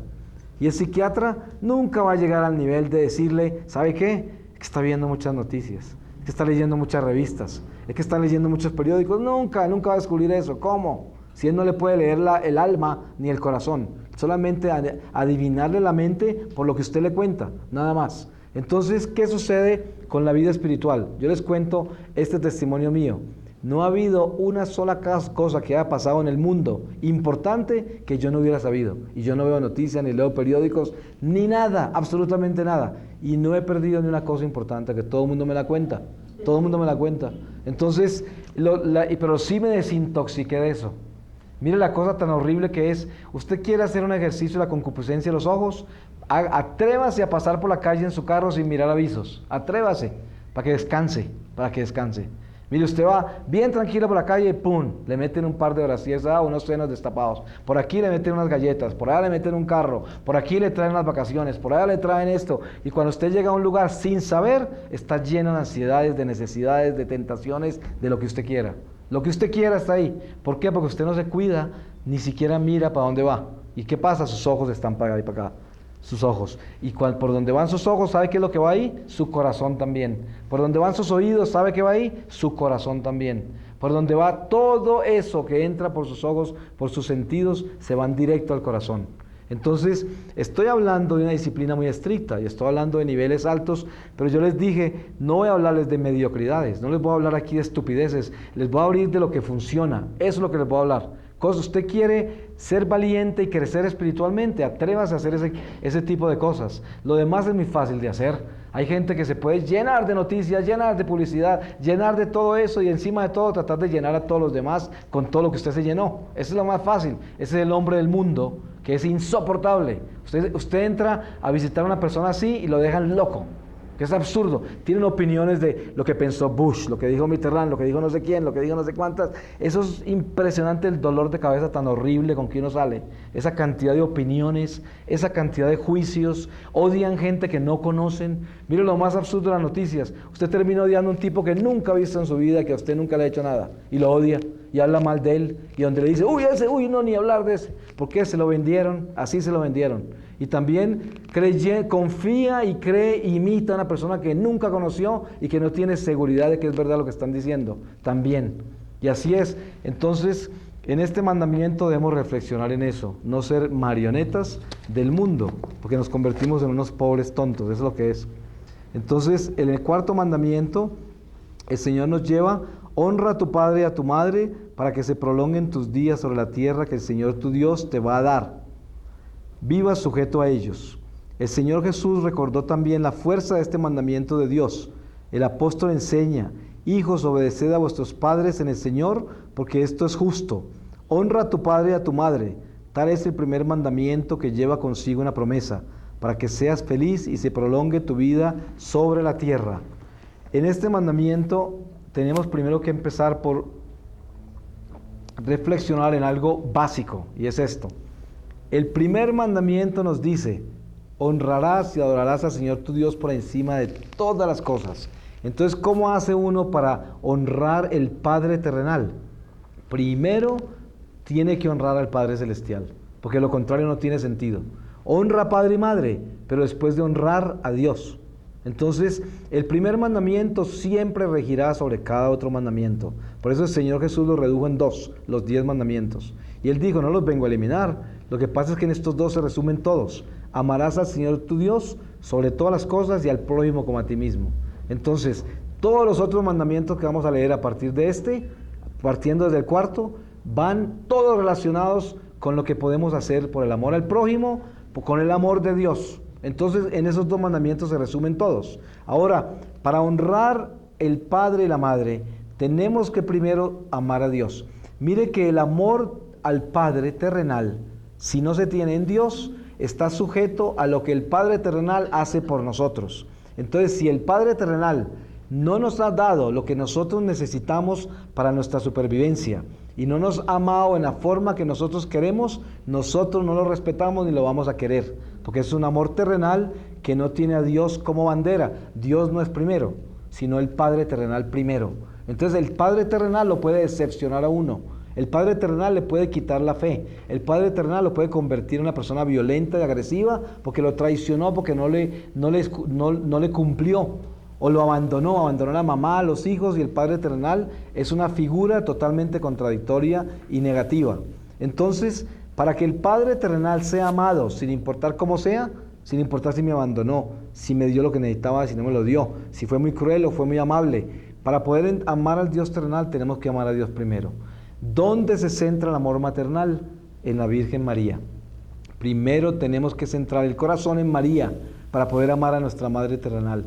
Y el psiquiatra nunca va a llegar al nivel de decirle, ¿sabe qué? Es que está viendo muchas noticias, es que está leyendo muchas revistas, es que está leyendo muchos periódicos. Nunca va a descubrir eso. ¿Cómo? Si él no le puede leer el alma ni el corazón. Solamente adivinarle la mente por lo que usted le cuenta, nada más. Entonces, ¿qué sucede con la vida espiritual? Yo les cuento este testimonio mío. No ha habido una sola cosa que haya pasado en el mundo importante que yo no hubiera sabido. Y yo no veo noticias, ni leo periódicos, ni nada, absolutamente nada. Y no he perdido ni una cosa importante que todo el mundo me la cuenta. Todo el mundo me la cuenta. Entonces, pero sí me desintoxiqué de eso. Mire la cosa tan horrible que es. Usted quiere hacer un ejercicio de la concupiscencia de los ojos, atrévase a pasar por la calle en su carro sin mirar avisos. Atrévase para que descanse, Mire, usted va bien tranquilo por la calle y ¡pum! Le meten un par de brasieres, unos senos destapados. Por aquí le meten unas galletas, por allá le meten un carro, por aquí le traen las vacaciones, por allá le traen esto. Y cuando usted llega a un lugar sin saber, está lleno de ansiedades, de necesidades, de tentaciones, de lo que usted quiera. Lo que usted quiera está ahí. ¿Por qué? Porque usted no se cuida, ni siquiera mira para dónde va. ¿Y qué pasa? Sus ojos están para allá y para acá. Sus ojos. Y por donde van sus ojos, ¿sabe qué es lo que va ahí? Su corazón también. Por donde van sus oídos, ¿sabe qué va ahí? Su corazón también. Por donde va todo eso que entra por sus ojos, por sus sentidos, se van directo al corazón. Entonces, estoy hablando de una disciplina muy estricta y estoy hablando de niveles altos, pero yo les dije, no voy a hablarles de mediocridades, no les voy a hablar aquí de estupideces, les voy a abrir de lo que funciona. Eso es lo que les voy a hablar. Usted quiere ser valiente y crecer espiritualmente, atrévase a hacer ese tipo de cosas. Lo demás es muy fácil de hacer. Hay gente que se puede llenar de noticias, llenar de publicidad, llenar de todo eso y encima de todo tratar de llenar a todos los demás con todo lo que usted se llenó. Eso es lo más fácil. Ese es el hombre del mundo que es insoportable. Usted entra a visitar a una persona así y lo dejan loco. Que es absurdo. Tienen opiniones de lo que pensó Bush, lo que dijo Mitterrand, lo que dijo no sé quién, lo que dijo no sé cuántas. Eso es impresionante, el dolor de cabeza tan horrible con que uno sale. Esa cantidad de opiniones, esa cantidad de juicios. Odian gente que no conocen. Mire lo más absurdo de las noticias. Usted termina odiando a un tipo que nunca ha visto en su vida, que a usted nunca le ha hecho nada. Y lo odia. Y habla mal de él. Y donde le dice, no, ni hablar de ese. ¿Por qué? Se lo vendieron. Así se lo vendieron. Y también confía y cree, imita a una persona que nunca conoció y que no tiene seguridad de que es verdad lo que están diciendo. También. Y así es. Entonces, en este mandamiento debemos reflexionar en eso. No ser marionetas del mundo, porque nos convertimos en unos pobres tontos. Eso es lo que es. Entonces, en el cuarto mandamiento, el Señor nos lleva: honra a tu padre y a tu madre para que se prolonguen tus días sobre la tierra que el Señor tu Dios te va a dar. Viva sujeto a ellos. El Señor Jesús recordó también la fuerza de este mandamiento de Dios. El apóstol enseña: hijos, obedeced a vuestros padres en el Señor, porque esto es justo. Honra a tu padre y a tu madre. Tal es el primer mandamiento que lleva consigo una promesa, para que seas feliz y se prolongue tu vida sobre la tierra. En este mandamiento tenemos primero que empezar por reflexionar en algo básico, y es esto. El primer mandamiento nos dice: honrarás y adorarás al Señor tu Dios por encima de todas las cosas. Entonces, ¿cómo hace uno para honrar el Padre terrenal? Primero, tiene que honrar al Padre celestial, porque lo contrario no tiene sentido. Honra a padre y madre, pero después de honrar a Dios. Entonces, el primer mandamiento siempre regirá sobre cada otro mandamiento. Por eso el Señor Jesús lo redujo en 2, los 10 mandamientos. Y Él dijo: no los vengo a eliminar. Lo que pasa es que en estos 2 se resumen todos. Amarás al Señor tu Dios sobre todas las cosas y al prójimo como a ti mismo. Entonces, todos los otros mandamientos que vamos a leer a partir de este, partiendo desde el cuarto, van todos relacionados con lo que podemos hacer por el amor al prójimo, con el amor de Dios. Entonces, en esos 2 mandamientos se resumen todos. Ahora, para honrar el padre y la madre, tenemos que primero amar a Dios. Mire que el amor al Padre terrenal, si no se tiene en Dios, está sujeto a lo que el Padre terrenal hace por nosotros. Entonces, si el Padre terrenal no nos ha dado lo que nosotros necesitamos para nuestra supervivencia y no nos ha amado en la forma que nosotros queremos, nosotros no lo respetamos ni lo vamos a querer, porque es un amor terrenal que no tiene a Dios como bandera. Dios no es primero, sino el Padre terrenal primero. Entonces, el Padre terrenal lo puede decepcionar a uno. El Padre terrenal le puede quitar la fe. El Padre terrenal lo puede convertir en una persona violenta y agresiva porque lo traicionó, porque no le cumplió o lo abandonó a la mamá, a los hijos, y el Padre terrenal es una figura totalmente contradictoria y negativa. Entonces, para que el Padre terrenal sea amado, sin importar cómo sea, sin importar si me abandonó, si me dio lo que necesitaba, si no me lo dio, si fue muy cruel o fue muy amable, para poder amar al Dios terrenal tenemos que amar a Dios primero. ¿Dónde se centra el amor maternal? En la Virgen María. Primero tenemos que centrar el corazón en María para poder amar a nuestra Madre terrenal.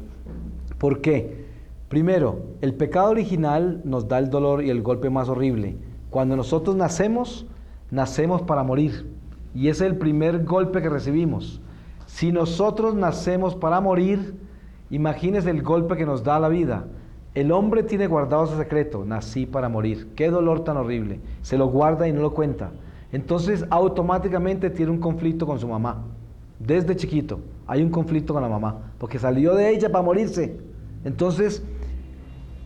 ¿Por qué? Primero, el pecado original nos da el dolor y el golpe más horrible. Cuando nosotros nacemos para morir. Y ese es el primer golpe que recibimos. Si nosotros nacemos para morir, imagínese el golpe que nos da la vida. El hombre tiene guardado su secreto, nací para morir. Qué dolor tan horrible. Se lo guarda y no lo cuenta. Entonces automáticamente tiene un conflicto con su mamá. Desde chiquito hay un conflicto con la mamá, porque salió de ella para morirse. Entonces,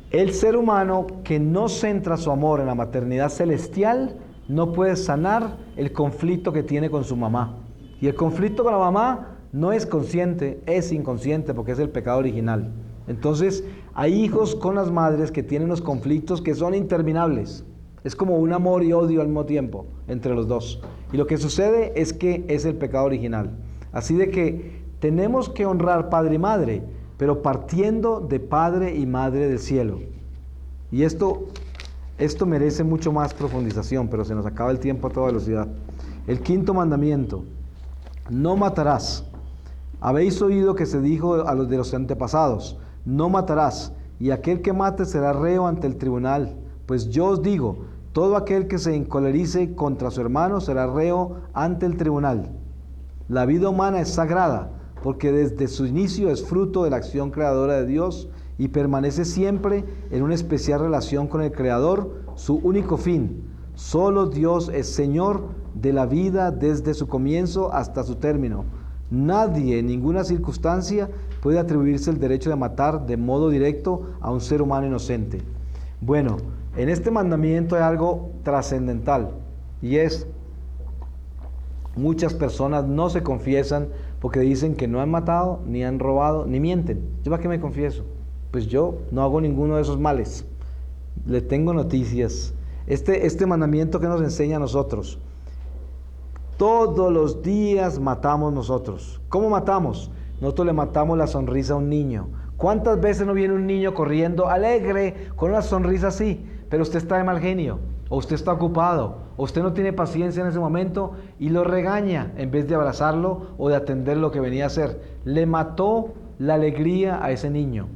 el ser humano que no centra su amor en la maternidad celestial no puede sanar el conflicto que tiene con su mamá. Y el conflicto con la mamá no es consciente, es inconsciente, porque es el pecado original. Entonces, hay hijos con las madres que tienen los conflictos que son interminables. Es como un amor y odio al mismo tiempo entre los dos. Y lo que sucede es que es el pecado original. Así de que tenemos que honrar padre y madre, pero partiendo de Padre y Madre del cielo. Y esto merece mucho más profundización, pero se nos acaba el tiempo a toda velocidad. El quinto mandamiento: no matarás. Habéis oído que se dijo a los de los antepasados: no matarás, y aquel que mate será reo ante el tribunal. Pues yo os digo, todo aquel que se encolerice contra su hermano será reo ante el tribunal. La vida humana es sagrada, porque desde su inicio es fruto de la acción creadora de Dios y permanece siempre en una especial relación con el Creador, su único fin. Solo Dios es Señor de la vida desde su comienzo hasta su término. Nadie en ninguna circunstancia puede atribuirse el derecho de matar de modo directo a un ser humano inocente. Bueno, en este mandamiento hay algo trascendental, y es: muchas personas no se confiesan porque dicen que no han matado, ni han robado, ni mienten. ¿Yo para qué me confieso? Pues yo no hago ninguno de esos males. Le tengo noticias. Este mandamiento que nos enseña a nosotros: todos los días matamos nosotros. ¿Cómo matamos? Nosotros le matamos la sonrisa a un niño. ¿Cuántas veces no viene un niño corriendo alegre, con una sonrisa así, pero usted está de mal genio, o usted está ocupado, o usted no tiene paciencia en ese momento y lo regaña en vez de abrazarlo o de atender lo que venía a hacer? Le mató la alegría a ese niño.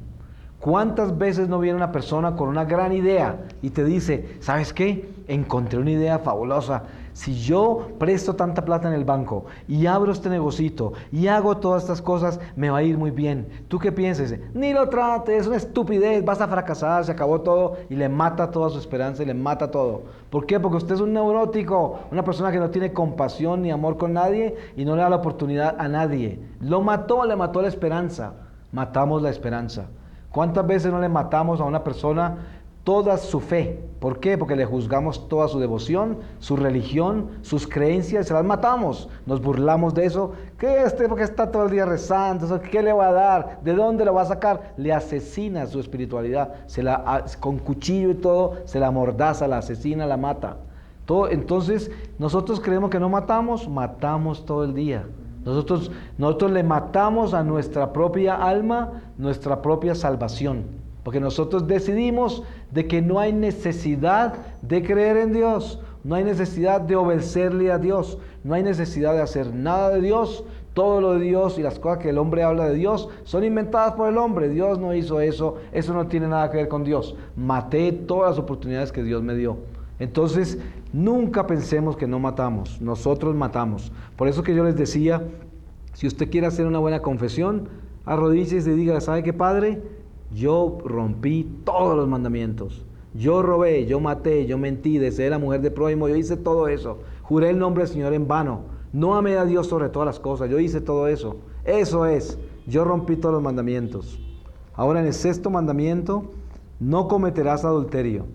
¿Cuántas veces no viene una persona con una gran idea y te dice: ¿sabes qué? Encontré una idea fabulosa. Si yo presto tanta plata en el banco y abro este negocito y hago todas estas cosas, me va a ir muy bien. ¿Tú qué piensas? Ni lo trates, es una estupidez, vas a fracasar, se acabó todo, y le mata toda su esperanza y le mata todo. ¿Por qué? Porque usted es un neurótico, una persona que no tiene compasión ni amor con nadie y no le da la oportunidad a nadie. Lo mató, le mató la esperanza. Matamos la esperanza. ¿Cuántas veces no le matamos a una persona toda su fe? ¿Por qué? Porque le juzgamos toda su devoción, su religión, sus creencias, se las matamos. Nos burlamos de eso. ¿Qué porque está todo el día rezando? ¿Qué le va a dar? ¿De dónde lo va a sacar? Le asesina su espiritualidad. Con cuchillo y todo, se la amordaza, la asesina, la mata. Entonces, nosotros creemos que no matamos todo el día. Nosotros le matamos a nuestra propia alma, nuestra propia salvación, porque nosotros decidimos de que no hay necesidad de creer en Dios, no hay necesidad de obedecerle a Dios, no hay necesidad de hacer nada de Dios. Todo lo de Dios y las cosas que el hombre habla de Dios son inventadas por el hombre. Dios no hizo eso, eso no tiene nada que ver con Dios. Maté todas las oportunidades que Dios me dio. Entonces, nunca pensemos que no matamos, nosotros matamos. Por eso que yo les decía, si usted quiere hacer una buena confesión, arrodíllese y diga: ¿sabe qué, Padre? Yo rompí todos los mandamientos. Yo robé, yo maté, yo mentí, deseé la mujer de prójimo, yo hice todo eso. Juré el nombre del Señor en vano. No amé a Dios sobre todas las cosas, yo hice todo eso. Eso es, yo rompí todos los mandamientos. Ahora, en el sexto mandamiento: no cometerás adulterio.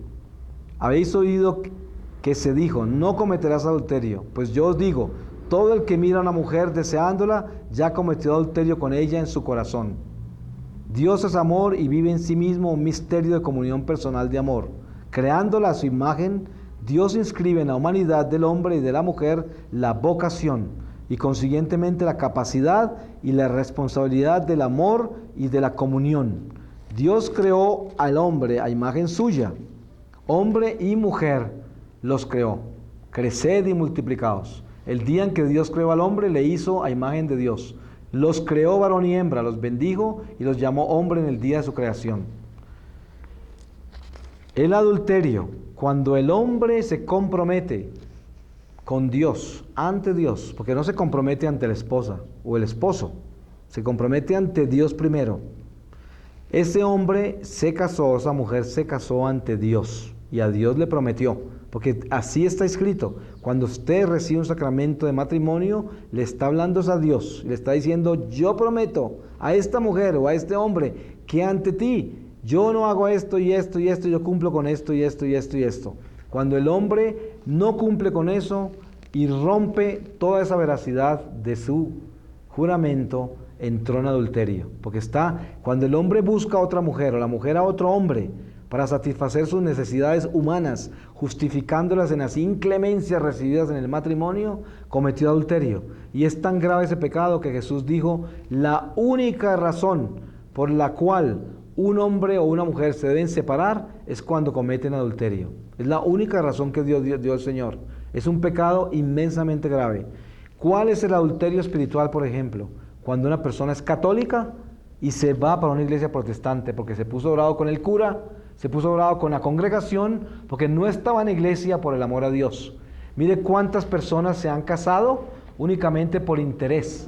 Habéis oído que se dijo: no cometerás adulterio. Pues yo os digo, todo el que mira a una mujer deseándola, ya cometió adulterio con ella en su corazón. Dios es amor y vive en sí mismo un misterio de comunión personal de amor. Creándola a su imagen, Dios inscribe en la humanidad del hombre y de la mujer la vocación y consiguientemente la capacidad y la responsabilidad del amor y de la comunión. Dios creó al hombre a imagen suya. Hombre y mujer los creó. Creced y multiplicaos. El día en que Dios creó al hombre, le hizo a imagen de Dios. Los creó varón y hembra, los bendijo y los llamó hombre en el día de su creación. El adulterio: cuando el hombre se compromete con Dios, ante Dios, porque no se compromete ante la esposa o el esposo, se compromete ante Dios primero. Ese hombre se casó, esa mujer se casó ante Dios y a Dios le prometió, porque así está escrito. Cuando usted recibe un sacramento de matrimonio, le está hablando a Dios, le está diciendo: yo prometo a esta mujer o a este hombre que ante ti yo no hago esto y esto y esto, yo cumplo con esto y esto y esto y esto. Cuando el hombre no cumple con eso y rompe toda esa veracidad de su juramento, entró en adulterio. Porque cuando el hombre busca a otra mujer o la mujer a otro hombre para satisfacer sus necesidades humanas, justificándolas en las inclemencias recibidas en el matrimonio, cometió adulterio. Y es tan grave ese pecado que Jesús dijo: la única razón por la cual un hombre o una mujer se deben separar es cuando cometen adulterio. Es la única razón que dio el Señor. Es un pecado inmensamente grave. ¿Cuál es el adulterio espiritual, por ejemplo? Cuando una persona es católica y se va para una iglesia protestante porque se puso bravo con el cura, se puso bravo con la congregación, porque no estaba en la iglesia por el amor a Dios. Mire cuántas personas se han casado únicamente por interés.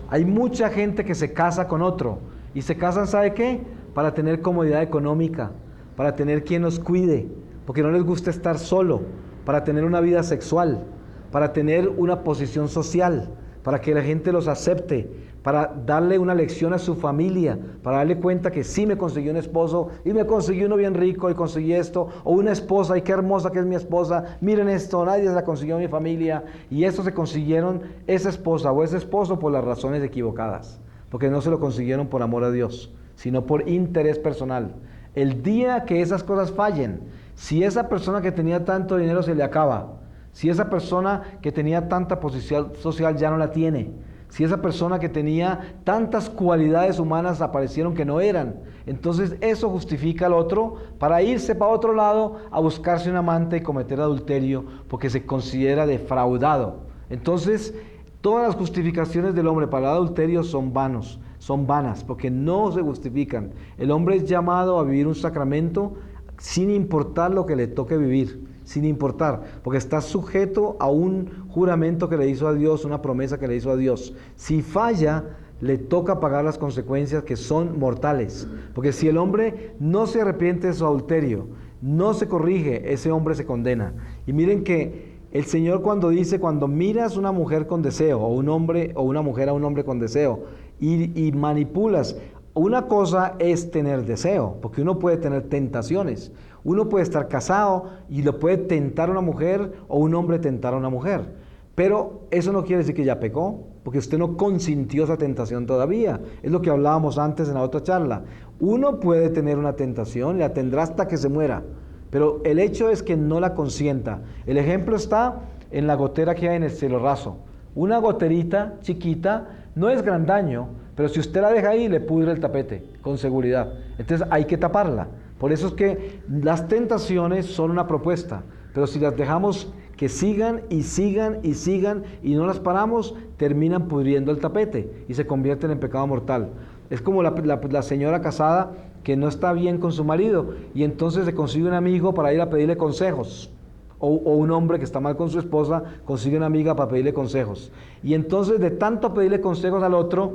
Hay mucha gente que se casa con otro y se casan, ¿sabe qué? Para tener comodidad económica, para tener quien los cuide, porque no les gusta estar solo, para tener una vida sexual, para tener una posición social, para que la gente los acepte, para darle una lección a su familia, para darle cuenta que sí me conseguí un esposo y me conseguí uno bien rico y conseguí esto, o una esposa y qué hermosa que es mi esposa, miren esto, nadie se la consiguió en mi familia, y eso se consiguieron esa esposa o ese esposo por las razones equivocadas, porque no se lo consiguieron por amor a Dios, sino por interés personal. El día que esas cosas fallen, si esa persona que tenía tanto dinero se le acaba, si esa persona que tenía tanta posición social ya no la tiene, si esa persona que tenía tantas cualidades humanas aparecieron que no eran, entonces eso justifica al otro para irse para otro lado a buscarse un amante y cometer adulterio porque se considera defraudado. Entonces, todas las justificaciones del hombre para el adulterio son vanas, porque no se justifican. El hombre es llamado a vivir un sacramento sin importar lo que le toque vivir, sin importar, porque está sujeto a un juramento que le hizo a Dios, una promesa que le hizo a Dios. Si falla, le toca pagar las consecuencias que son mortales, porque si el hombre no se arrepiente de su adulterio, no se corrige, ese hombre se condena. Y miren que el Señor cuando dice: cuando miras una mujer con deseo, o un hombre o una mujer a un hombre con deseo, y manipulas, una cosa es tener deseo, porque uno puede tener tentaciones. Uno puede estar casado y lo puede tentar a una mujer o un hombre tentar a una mujer. Pero eso no quiere decir que ya pecó, porque usted no consintió esa tentación todavía. Es lo que hablábamos antes en la otra charla. Uno puede tener una tentación, la tendrá hasta que se muera, pero el hecho es que no la consienta. El ejemplo está en la gotera que hay en el cielo raso. Una goterita chiquita no es gran daño, pero si usted la deja ahí, le pudre el tapete, con seguridad. Entonces hay que taparla. Por eso es que las tentaciones son una propuesta, pero si las dejamos que sigan y sigan y sigan y no las paramos, terminan pudriendo el tapete y se convierten en pecado mortal. Es como la señora casada que no está bien con su marido y entonces se consigue un amigo para ir a pedirle consejos. O un hombre que está mal con su esposa consigue una amiga para pedirle consejos. Y entonces de tanto pedirle consejos al otro,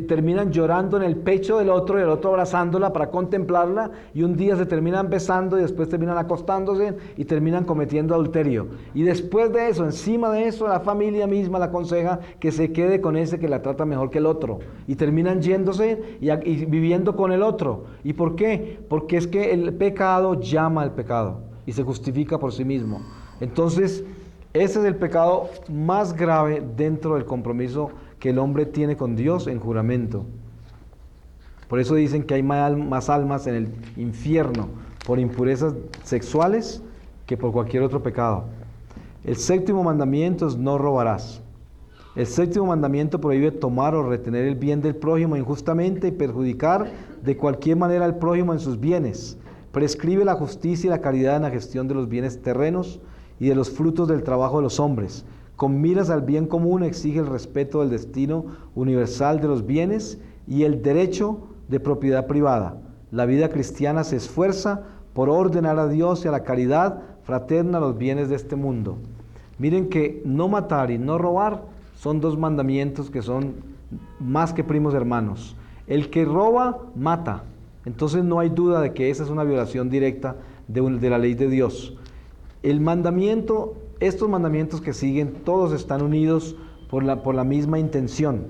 terminan llorando en el pecho del otro y el otro abrazándola para contemplarla, y un día se terminan besando y después terminan acostándose y terminan cometiendo adulterio. Y después de eso, encima de eso, la familia misma la aconseja que se quede con ese que la trata mejor que el otro, y terminan yéndose y viviendo con el otro. ¿Y por qué? Porque es que el pecado llama al pecado y se justifica por sí mismo. Entonces, ese es el pecado más grave dentro del compromiso que el hombre tiene con Dios en juramento. Por eso dicen que hay más almas en el infierno por impurezas sexuales que por cualquier otro pecado. El séptimo mandamiento es: no robarás. El séptimo mandamiento prohíbe tomar o retener el bien del prójimo injustamente y perjudicar de cualquier manera al prójimo en sus bienes. Prescribe la justicia y la caridad en la gestión de los bienes terrenos y de los frutos del trabajo de los hombres. Con miras al bien común exige el respeto del destino universal de los bienes y el derecho de propiedad privada. La vida cristiana se esfuerza por ordenar a Dios y a la caridad fraterna los bienes de este mundo. Miren que no matar y no robar son dos mandamientos que son más que primos hermanos. El que roba, mata. Entonces no hay duda de que esa es una violación directa de la ley de Dios. El mandamiento, estos mandamientos que siguen, todos están unidos por la misma intención.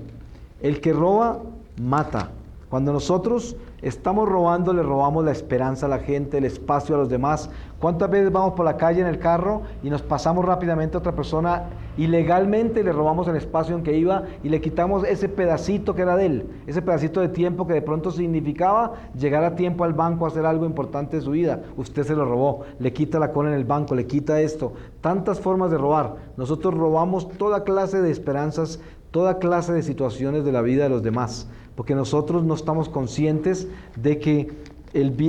El que roba, mata. Cuando nosotros estamos robando, le robamos la esperanza a la gente, el espacio a los demás. ¿Cuántas veces vamos por la calle en el carro y nos pasamos rápidamente a otra persona ilegalmente, le robamos el espacio en que iba y le quitamos ese pedacito que era de él, ese pedacito de tiempo que de pronto significaba llegar a tiempo al banco a hacer algo importante de su vida? Usted se lo robó, le quita la cola en el banco, le quita esto. Tantas formas de robar. Nosotros robamos toda clase de esperanzas, toda clase de situaciones de la vida de los demás, porque nosotros no estamos conscientes de que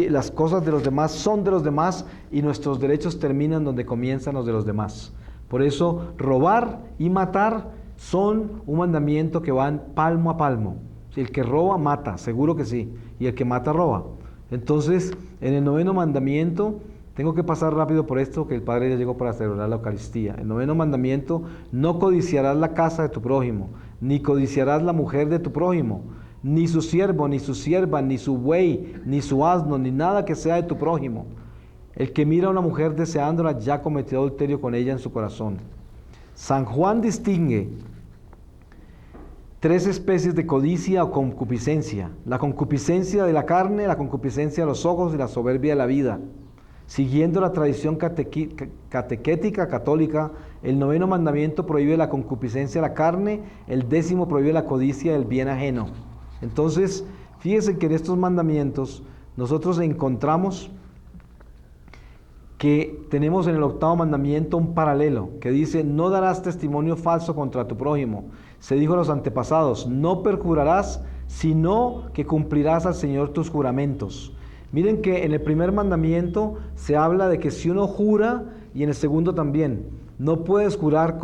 las cosas de los demás son de los demás y nuestros derechos terminan donde comienzan los de los demás. Por eso robar y matar son un mandamiento que van palmo a palmo. El que roba mata, seguro que sí, y el que mata roba. Entonces, en el 9º mandamiento, tengo que pasar rápido por esto, que el Padre ya llegó para celebrar la Eucaristía. El 9º mandamiento: no codiciarás la casa de tu prójimo, ni codiciarás la mujer de tu prójimo, ni su siervo, ni su sierva, ni su buey, ni su asno, ni nada que sea de tu prójimo. El que mira a una mujer deseándola ya cometió adulterio con ella en su corazón. San Juan distingue 3 especies de codicia o concupiscencia: la concupiscencia de la carne, la concupiscencia de los ojos y la soberbia de la vida. Siguiendo la tradición catequética católica, el 9º mandamiento prohíbe la concupiscencia de la carne, el 10º prohíbe la codicia del bien ajeno. Entonces, fíjense que en estos mandamientos nosotros encontramos que tenemos en el 8º mandamiento un paralelo que dice: no darás testimonio falso contra tu prójimo. Se dijo a los antepasados: no perjurarás, sino que cumplirás al Señor tus juramentos. Miren que en el primer mandamiento se habla de que si uno jura, y en el segundo también, no puedes jurar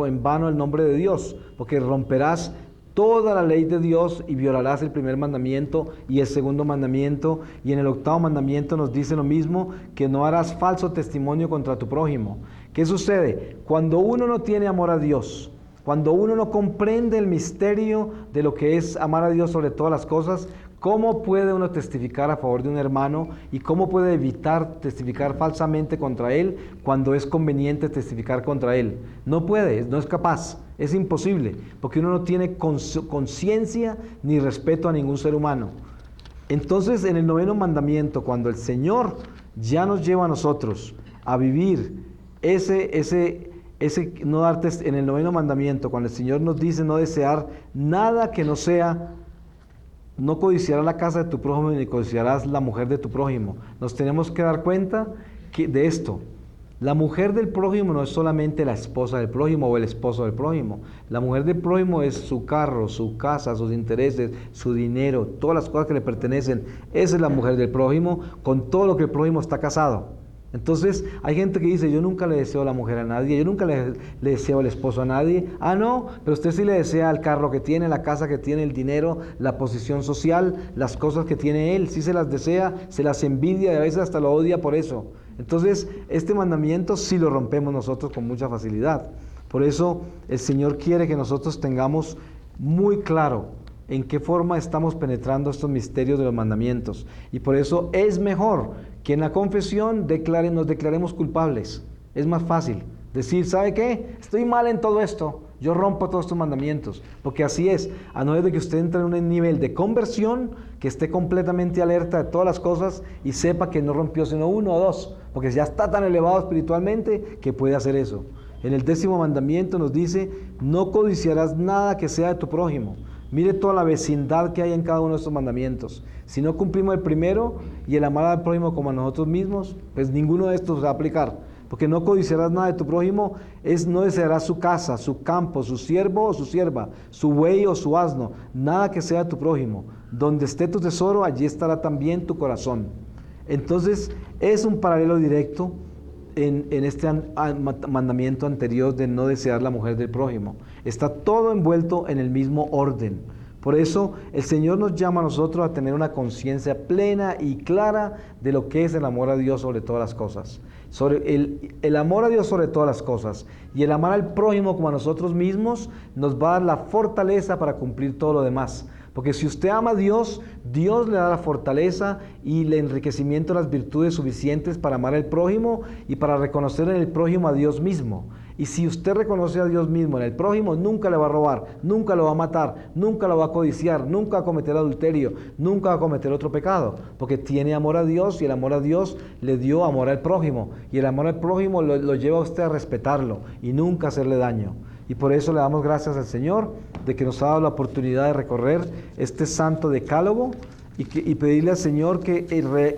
en vano el nombre de Dios, porque romperás toda la ley de Dios y violarás el primer mandamiento y el segundo mandamiento. Y en el 8º mandamiento nos dice lo mismo, que no harás falso testimonio contra tu prójimo. ¿Qué sucede? Cuando uno no tiene amor a Dios, cuando uno no comprende el misterio de lo que es amar a Dios sobre todas las cosas, ¿cómo puede uno testificar a favor de un hermano y cómo puede evitar testificar falsamente contra él cuando es conveniente testificar contra él? No puede, no es capaz, es imposible, porque uno no tiene conciencia ni respeto a ningún ser humano. Entonces, en el 9º mandamiento, cuando el Señor ya nos lleva a nosotros a vivir no dar en el 9º mandamiento, cuando el Señor nos dice no desear nada que no sea: no codiciarás la casa de tu prójimo, ni codiciarás la mujer de tu prójimo. Nos tenemos que dar cuenta de esto. La mujer del prójimo no es solamente la esposa del prójimo o el esposo del prójimo. La mujer del prójimo es su carro, su casa, sus intereses, su dinero, todas las cosas que le pertenecen. Esa es la mujer del prójimo, con todo lo que el prójimo está casado. Entonces, hay gente que dice: yo nunca le deseo la mujer a nadie, yo nunca le deseo el esposo a nadie. Ah, no, pero usted sí le desea el carro que tiene, la casa que tiene, el dinero, la posición social, las cosas que tiene él. Sí se las desea, se las envidia y a veces hasta lo odia por eso. Entonces, este mandamiento sí lo rompemos nosotros con mucha facilidad. Por eso, el Señor quiere que nosotros tengamos muy claro en qué forma estamos penetrando estos misterios de los mandamientos. Y por eso es mejor que en la confesión nos declaremos culpables. Es más fácil decir: ¿sabe qué? Estoy mal en todo esto, yo rompo todos estos mandamientos. Porque así es, a no ser de que usted entre en un nivel de conversión, que esté completamente alerta de todas las cosas y sepa que no rompió sino 1 o 2, porque ya está tan elevado espiritualmente que puede hacer eso. En el 10º mandamiento nos dice: no codiciarás nada que sea de tu prójimo. Mire toda la vecindad que hay en cada uno de estos mandamientos. Si no cumplimos el primero y el amar al prójimo como a nosotros mismos, pues ninguno de estos se va a aplicar. Porque no codiciarás nada de tu prójimo es: no desearás su casa, su campo, su siervo o su sierva, su buey o su asno, nada que sea de tu prójimo. Donde esté tu tesoro, allí estará también tu corazón. Entonces, es un paralelo directo en este mandamiento anterior de no desear la mujer del prójimo. Está todo envuelto en el mismo orden. Por eso el Señor nos llama a nosotros a tener una conciencia plena y clara de lo que es el amor a Dios sobre todas las cosas. Sobre el amor a Dios sobre todas las cosas y el amar al prójimo como a nosotros mismos nos va a dar la fortaleza para cumplir todo lo demás. Porque si usted ama a Dios, Dios le da la fortaleza y el enriquecimiento de las virtudes suficientes para amar al prójimo y para reconocer en el prójimo a Dios mismo. Y si usted reconoce a Dios mismo en el prójimo, nunca le va a robar, nunca lo va a matar, nunca lo va a codiciar, nunca va a cometer adulterio, nunca va a cometer otro pecado, porque tiene amor a Dios y el amor a Dios le dio amor al prójimo. Y el amor al prójimo lo lleva a usted a respetarlo y nunca hacerle daño. Y por eso le damos gracias al Señor de que nos ha dado la oportunidad de recorrer este santo decálogo y pedirle al Señor que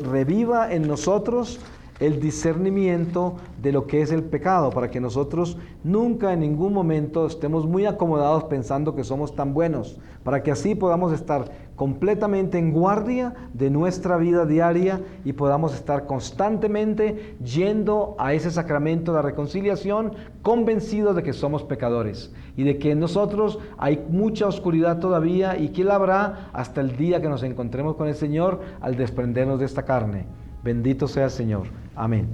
reviva en nosotros el discernimiento de lo que es el pecado, para que nosotros nunca en ningún momento estemos muy acomodados pensando que somos tan buenos, para que así podamos estar completamente en guardia de nuestra vida diaria y podamos estar constantemente yendo a ese sacramento de la reconciliación, convencidos de que somos pecadores y de que en nosotros hay mucha oscuridad todavía y que la habrá hasta el día que nos encontremos con el Señor al desprendernos de esta carne. Bendito sea el Señor. Amén.